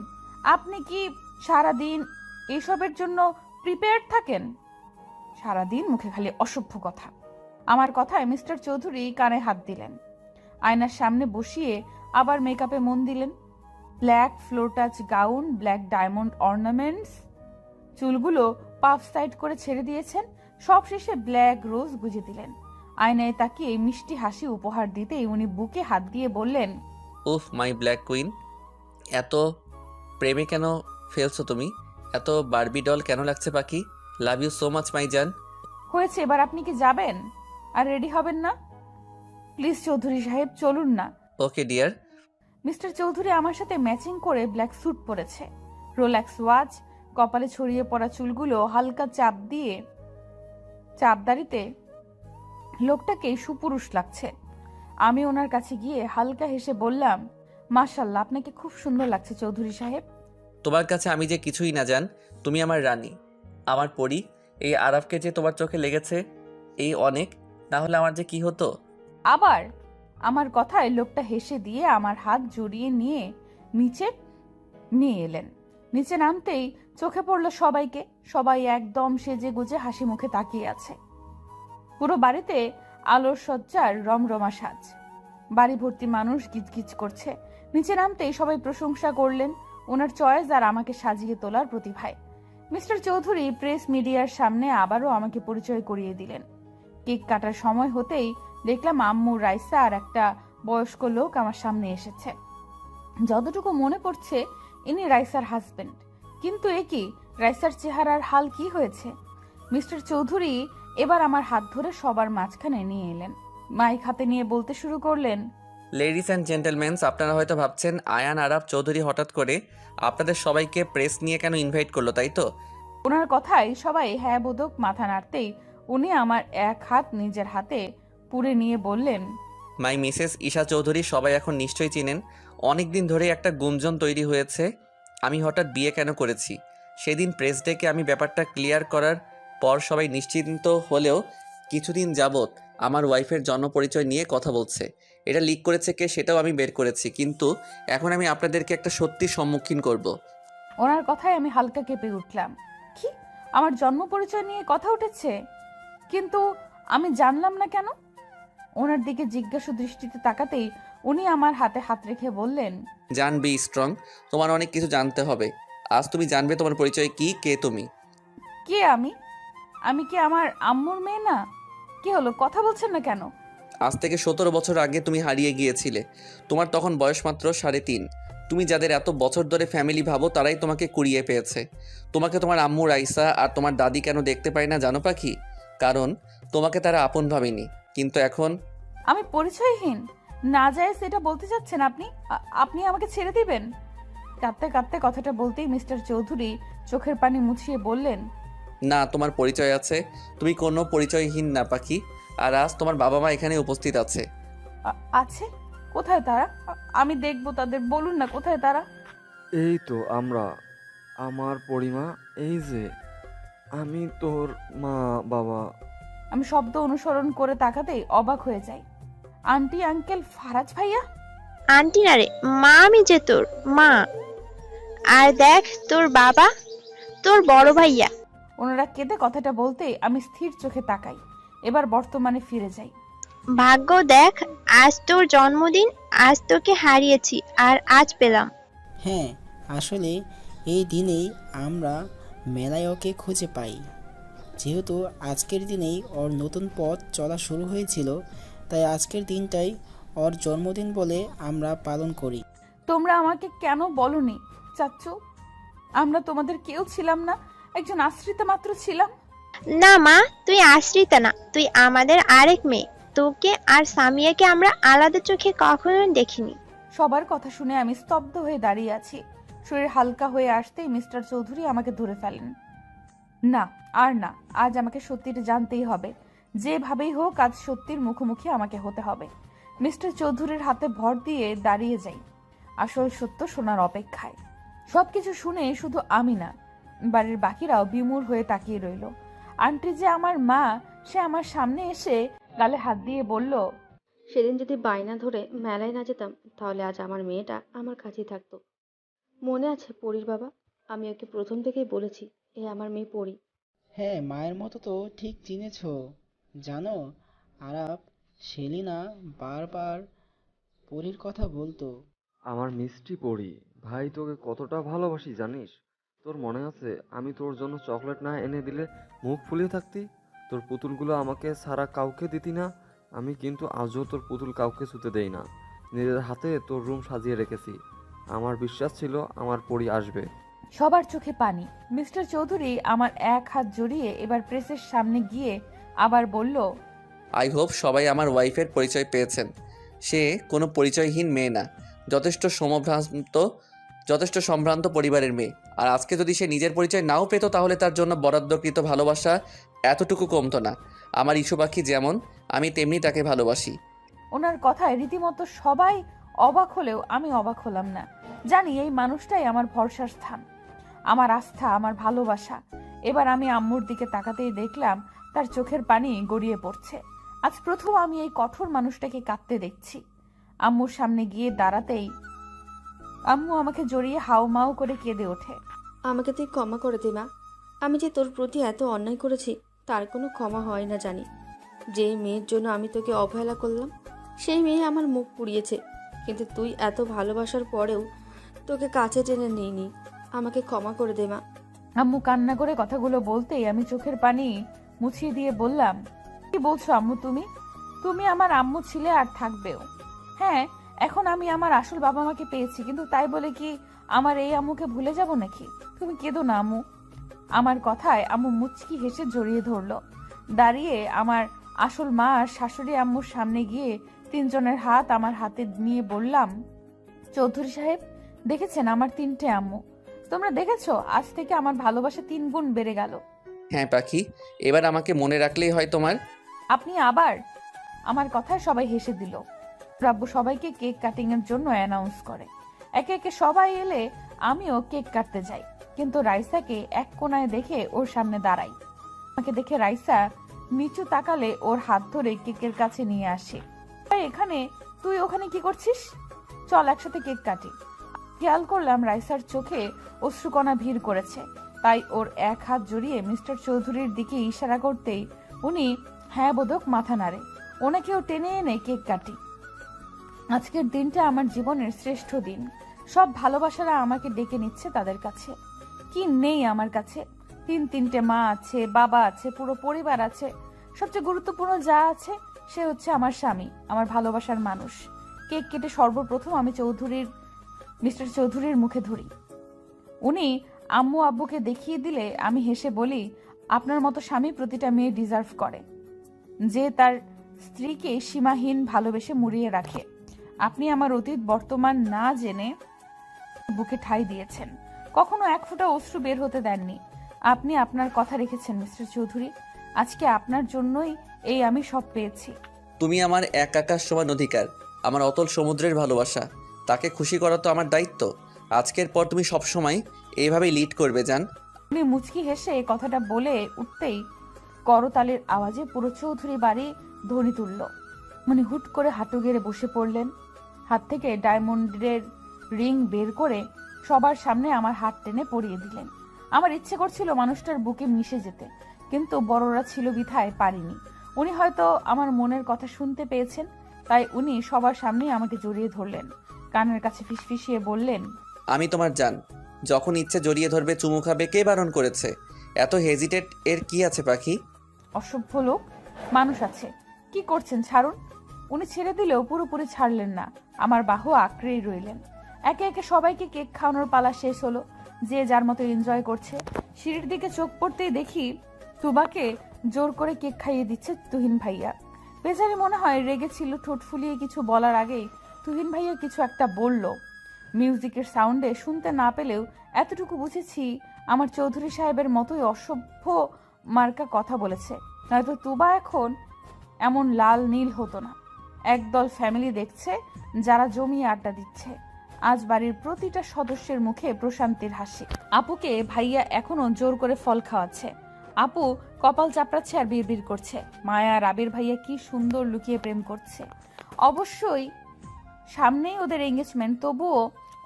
আপনি কি সারাদিন এসবের জন্য প্রিপেয়ার্ড থাকেন? সারাদিন মুখে খালি অসভ্য কথা। আমার কথায় মিস্টার চৌধুরী কানে হাত দিলেন, আয়নার সামনে বসিয়ে আবার মেকআপে মন দিলেন। Black floor touch gown, black diamond ornaments, চুলগুলো পাফ সাইড করে ছেড়ে দিয়েছেন। সব শেষে ব্ল্যাক রোজ গুজে দিলেন। আয়নায় তাকিয়ে মিষ্টি হাসি উপহার দিতেই উনি বুকে হাত দিয়ে বললেন, উফ মাই ব্ল্যাক কুইন, এত প্রেমে কেন ফেলছো তুমি? এত বারবি ডল কেন লাগছে পাখি? Love you so much my জান। হয়েছে, এবার আপনি কি যাবেন আর রেডি হবেন না? প্লিজ চৌধুরী সাহেব, চলুন না। Okay dear. মিস্টার চৌধুরী আমার সাথে ম্যাচিং করে ব্ল্যাক স্যুট পরেছে, রোলেক্স ওয়াচ, কপালে ছড়িয়ে পড়া চুলগুলো হালকা চাপদারিতে লোকটাকে সুপুরুষ লাগছে। আমি ওনার কাছে গিয়ে হালকা হেসে বললাম, মাশাআল্লাহ, আপনাকে খুব সুন্দর লাগছে চৌধুরী সাহেব। তোমার কাছে আমি যে কিছুই না জান, তুমি আমার রানী, আমার পরী। এই আরাফকে যে তোমার চোখে লেগেছে এই অনেক, না হলে আমার যে কি হতো। আবার আমার কথায় লোকটা হেসে দিয়ে আমার হাত জড়িয়ে নিয়ে নিচে নিয়ে এলেন। নিচে নামতেই চোখে পড়ল সবাইকে। সবাই একদম সেজে গুজে হাসি মুখে তাকিয়ে আছে। পুরো বাড়িতে আলোর সজ্জার রমরমা সাজ, বাড়ি ভর্তি মানুষ গিজগিজ করছে। নিচে নামতেই সবাই প্রশংসা করলেন ওনার চয়েস আর আমাকে সাজিয়ে তোলার প্রতিভায়। মিস্টার চৌধুরী প্রেস মিডিয়ার সামনে আবারও আমাকে পরিচয় করিয়ে দিলেন। কেক কাটার সময় হতেই দেখলাম আম্মু, রাইসা আর একটা বয়স্ক লোক আমার সামনে এসেছে। যতটুকু মনে পড়ছে ইনি রাইসার হাজবেন্ড। কিন্তু এ কি, রাইসার চেহারার হাল কি হয়েছে? মিস্টার চৌধুরী এবার আমার হাত ধরে সবার মাঝখানে নিয়ে এলেন। মাইক হাতে নিয়ে বলতে শুরু করলেন, লেডিস অ্যান্ড জেন্টলম্যানস, আপনারা হয়তো ভাবছেন আয়ান আরাফ চৌধুরী হঠাৎ করে আপনাদের সবাইকে প্রেস নিয়ে কেন ইনভাইট করলো, তাই তো? ওনার কথায় সবাই হ্যাঁ বোধক মাথা নাড়তেই উনি আমার এক হাত নিজের হাতে পুরে নিয়ে বললেন, মাই মিসেস ঈশা চৌধুরী সবাই এখন নিশ্চয়ই চিনেন। অনেক দিন ধরে একটা গুঞ্জন তৈরি হয়েছে আমি হঠাৎ বিয়ে কেন করেছি। সেদিন প্রেস ডেকে আমি ব্যাপারটা ক্লিয়ার করার পর সবাই নিশ্চিন্ত হলেও কিছুদিন যাবৎ আমার ওয়াইফের জন্ম পরিচয় নিয়ে কথা বলছে। এটা লিক করেছে কে সেটাও আমি বের করেছি, কিন্তু এখন আমি আপনাদেরকে একটা সত্যির সম্মুখীন করব। ওনার কথায় আমি হালকা কেঁপে উঠলাম। কি, আমার জন্ম পরিচয় নিয়ে কথা উঠেছে? কিন্তু আমি জানলাম না কেন? ওনার দিকে জিজ্ঞাসু দৃষ্টিতে তাকাতেই উনি আমার হাতে হাত রেখে বললেন, জান, বি স্ট্রং, তোমার অনেক কিছু জানতে হবে। আজ তুমি জানবে তোমার পরিচয় কি, কে তুমি। কে আমি? আমি কি আমার আম্মুর মেয়ে না? কি হলো, কথা বলছেন না কেন? আজ থেকে 17 বছর আগে তুমি হারিয়ে গিয়েছিলে। তোমার তখন বয়স মাত্র 3.5। তুমি যাদের এত বছর ধরে ফ্যামিলি ভাবো তারাই তোমাকে কুড়িয়ে পেয়েছে। তোমাকে তোমার আম্মু রাইসা আর তোমার দাদি কেন দেখতে পায় না জানো পাখি? কারণ তোমাকে তারা আপন ভাবেনি। কিন্তু এখন আমি পরিচয়হীন না যায় সেটা বলতে চাচ্ছেন আপনি? আপনি আমাকে ছেড়ে দিবেন? কাঁদতে কাঁদতে কথাটা বলতেই মিস্টার চৌধুরী চোখের পানি মুছিয়ে বললেন, না, তোমার পরিচয় আছে। তুমি কোনো পরিচয়হীন না পাখি। আর আজ তোমার বাবা মা এখানে উপস্থিত আছে। আছে? কোথায় তারা? আমি দেখবো তাদের। বলুন না কোথায় তারা? এই তো আমরা, আমার পরিমা, এই যে আমি তোর মা বাবা। আমি শব্দ অনুসরণ করে তাকাতেই অবাক হয়ে যাই। আন্টি, আঙ্কেল, ফারাজ ভাইয়া। আন্টি না রে, মা আমি যে তোর মা। আর দেখ তোর বাবা, তোর বড় ভাইয়া। ওনারা কেঁদে কথাটা বলতেই আমি স্থির চোখে তাকাই। এবার বর্তমানে ফিরে যাই। ভাগ্য দেখ, আজ তোর জন্মদিন, আজ তোকে হারিয়েছি আর আজ পেলাম। হ্যাঁ, আসলে এই দিনেই আমরা মেলায় ওকে খুঁজে পাই। যেহেতু আজকের দিনেই ওর নতুন পথ চলা শুরু হয়েছিল, তাই আজকের দিনটাই ওর জন্মদিন বলে আমরা পালন করি। তোমরা আমাকে কেন বলনি চাচ্চু? আমরা তোমাদের কেউ ছিলাম না, একজন আশ্রিতা মাত্র ছিলাম। না মা, তুই আশ্রিতা না, তুই আমাদের আরেক মেয়ে। তোকে আর সামিয়াকে আমরা আলাদা চোখে কখনো দেখিনি। সবার কথা শুনে আমি স্তব্ধ হয়ে দাঁড়িয়ে আছি। শরীর হালকা হয়ে আসতেই মিস্টার চৌধুরী আমাকে ধরে ফেলেন। না, আর না, আজ আমাকে সত্যিটা জানতেই হবে। যেভাবেই হোক আজ সত্যির মুখোমুখি আমাকে হতে হবে। মিস্টার চৌধুরীর হাতে ভর দিয়ে দাঁড়িয়ে যাই, আসল সত্য শোনার অপেক্ষায়। সবকিছু শুনে শুধু আমি না, বাড়ির বাকিরাও বিমূঢ় হয়ে তাকিয়ে রইল। আন্টি যে আমার মা, সে আমার সামনে এসে গালে হাত দিয়ে বলল, সেদিন যদি বায়না ধরে মেলায় না যেতাম তাহলে আজ আমার মেয়েটা আমার কাছেই থাকতো। মনে আছে পরীর বাবা? আমি ওকে প্রথম থেকেই বলেছি এ আমার মেয়ে পরী। হ্যাঁ, মায়ের মতো তো ঠিক চিনেছ। জানো, আরাপ, সেলিনা বারবার পরীর কথা বলতো। আমার মিষ্টি পড়ি, ভাই তোকে কতটা ভালোবাসি জানিস? তোর মনে আছে আমি তোর জন্য চকলেট না এনে দিলে মুখ ফুলিয়ে থাকতি? তোর পুতুলগুলো আমাকে ছাড়া কাউকে দিতি না। আমি কিন্তু আজও তোর পুতুল কাউকে ছুতে দেই না। নিজের হাতে তোর রুম সাজিয়ে রেখেছি। আমার বিশ্বাস ছিল আমার পরি আসবে। সবার চোখে পানি। মিস্টার চৌধুরী আমার এক হাত জড়িয়ে এবার প্রেসের সামনে গিয়ে আবার বলল, আই হোপ সবাই আমার ওয়াইফের পরিচয় পেয়েছেন। সে কোনো পরিচয়হীন মেয়ে না, যথেষ্ট সম্ভ্রান্ত পরিবারের মেয়ে। আর আজকে যদি সে নিজের পরিচয় নাও পেত তাহলে তার জন্য বরাদ্দকৃত ভালোবাসা এতটুকু কমতো না। আমার ইস্যু পাখি যেমন, আমি তেমনি তাকে ভালোবাসি। ওনার কথায় রীতিমতো সবাই অবাক হলেও আমি অবাক হলাম না। জানি এই মানুষটাই আমার ভরসার স্থান, আমার আস্থা, আমার ভালোবাসা। এবার আমি আম্মুর দিকে তাকাতেই দেখলাম তার চোখের পানি গড়িয়ে পড়ছে। আজ প্রথম আমি এই কঠোর মানুষটাকে কাঁদতে দেখছি। আম্মুর সামনে গিয়ে দাঁড়াতেই আম্মু আমাকে জড়িয়ে হাউমাউ করে কেঁদে ওঠে। আমাকে তুই ক্ষমা করে দে মা। আমি যে তোর প্রতি এত অন্যায় করেছি তার কোনো ক্ষমা হয় না জানি। যে মেয়ের জন্য আমি তোকে অবহেলা করলাম সেই মেয়ে আমার মুখ পুড়িয়েছে, কিন্তু তুই এত ভালোবাসার পরেও তোকে কাছে টেনে নিইনি। আমাকে ক্ষমা করে দে মা। আম্মু কান্না করে কথাগুলো বলতেই আমি চোখের পানি মুছিয়ে দিয়ে বললাম, কি বলছো আম্মু? তুমি আমার আম্মু ছিলে আর থাকবেও। হ্যাঁ, এখন আমি আমার আসল বাবা মাকে পেয়েছি, কিন্তু তাই বলে কি আমার এই আম্মুকে ভুলে যাব নাকি? তুমি কেঁদো না আম্মু। আমার কথায় আম্মু মুচকি হেসে জড়িয়ে ধরলো। দাঁড়িয়ে আমার আসল মা আর শাশুড়ি আম্মুর সামনে গিয়ে তিনজনের হাত আমার হাতে নিয়ে বললাম, চৌধুরী সাহেব, দেখেছেন আমার 3টে আম্মু? তোমরা দেখেছো, আজ থেকে আমার ভালোবাসা 3 গুণ বেড়ে গেল। হ্যাঁ পাখি, এবার আমাকে মনে রাখলেই হয় তোমার। আপনি আবার? আমার কথায় সবাই হেসে দিল। রাব্বু সবাইকে কেক কাটিং এর জন্য অ্যানাউন্স করে। একে একে সবাই এলে আমিও কেক কাটতে যাই, কিন্তু রাইসাকে এক কোনায় দেখে ওর সামনে দাঁড়াই। আমাকে দেখে রাইসা নিচু তাকালে ওর হাত ধরে কেকের কাছে নিয়ে আসে। এখানে, তুই ওখানে কি করছিস? চল একসাথে কেক কাটি। খেয়াল করলাম রাইসার চোখে অশ্রুকণা ভিড় করেছে, তাই ওর এক হাত জড়িয়ে মিস্টার চৌধুরীর দিকে ইশারা করতেই উনি হ্যাঁ বোধক মাথা নাড়ে। ওনাকেও টেনে এনে কেক কাটি। আজকের দিনটা আমার জীবনের শ্রেষ্ঠ দিন। সব ভালোবাসারা আমাকে ডেকে নিচ্ছে তাদের কাছে। কি নেই আমার কাছে? 3টে মা আছে, বাবা আছে, পুরো পরিবার আছে। সবচেয়ে গুরুত্বপূর্ণ যা আছে সে হচ্ছে আমার স্বামী, আমার ভালোবাসার মানুষ। কেক কেটে সর্বপ্রথম আমি মিস্টার চৌধুরীর মুখে ধরি। উনি আম্মু আব্বুকে দেখিয়ে দিলে আমি হেসে বলি, আপনার মতো স্বামী প্রতিটা মেয়ে ডিজার্ভ করে, যে তার স্ত্রীকে সীমাহীন ভালোবেসে মুড়িয়ে রাখে। আপনি আমার অতীত বর্তমান না জেনে বুকে ঠাঁই দিয়েছেন, কখনো এক ফোঁটা অশ্রু বের হতে দেননি। আপনি আপনার কথা রেখেছেন মিস্টার চৌধুরী। আজকে আপনার জন্যই এই আমি সব পেয়েছি। তুমি আমার এক আকাশ সমান অধিকার, আমার অতল সমুদ্রের ভালোবাসা। তাকে খুশি করা তো আমার দায়িত্ব। আজকের পর তুমি সবসময় এইভাবেই লিড করবে জান। উনি মুচকি হেসে এই কথাটা বলে উঠতেই করতালের আওয়াজে পুরো চৌধুরী বাড়ি ধ্বনি তুলল। উনি হুট করে হাঁটু গেড়ে বসে পড়লেন, হাত থেকে ডায়মন্ডের রিং বের করে সবার সামনে আমার হাত টেনে পরিয়ে দিলেন। আমার ইচ্ছে করছিল মানুষটার বুকে মিশে যেতে, কিন্তু বড়রা ছিল বিধায় পারিনি। উনি হয়তো আমার মনের কথা শুনতে পেয়েছেন, তাই উনি সবার সামনেই আমাকে জড়িয়ে ধরলেন, কানের কাছে ফিসফিসিয়ে বললেন, আমি তোমার জান, যখন ইচ্ছে জড়িয়ে ধরবে, চুমু খাবে, কে বারণ করেছে? এত হেজিটেট এর কি আছে পাখি? অসভ্য লোক, মানুষ আছে, কি করছেন, ছাড়ুন। উনি ছেড়ে দিলেও পুরোপুরি ছাড়লেন না, আমার বাহু আঁকড়েই রইলেন। একে একে সবাইকে কেক খাওয়ানোর পালা শেষ হলো, যে যার মতো এনজয় করছে। সিঁড়ির দিকে চোখ পড়তেই দেখি তুবাকে জোর করে কেক খাইয়ে দিচ্ছে তুহিন ভাইয়া। বেচারি মনে হয় রেগেছিল, ঠোঁট ফুলিয়ে কিছু বলার আগেই তুহিন ভাইয়া কিছু একটা বলল। মিউজিকের সাউন্ডে শুনতে না পেলেও এতটুকু বুঝেছি আমার চৌধুরী সাহেবের মতোই অসভ্য মার্কা কথা বলেছে, নয়তো তুবা এখন এমন লাল নীল হতো না। একদল ফ্যামিলি দেখছে, যারা জমিয়ে আড্ডা দিচ্ছে। আজ বাড়ির প্রতিটা সদস্যের মুখে প্রশান্তির হাসি। আপুকে ভাইয়া এখনো জোর করে ফল খাওয়াচ্ছে। আপু কপাল চাপড়াচ্ছে আর বিড়বিড় করছে, মায়া আর আবির ভাইয়া কি সুন্দর লুকিয়ে প্রেম করছে। অবশ্যই সামনেই ওদের এঙ্গেজমেন্ট, তবুও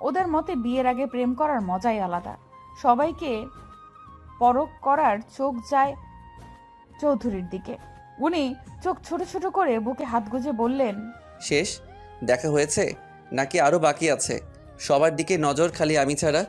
ওদের মতে বিয়ের আগে প্রেম করার মজাই আলাদা। সবাইকে পরখ করার চোখ যায় চৌধুরীর দিকে। উনি চোখ ছোট ছোট করে বুকে হাত গুজে বললেন, শেষ দেখা হয়েছে নাকি আরো বাকি আছে? সবার দিকে নজর খালি আমি ছাড়া।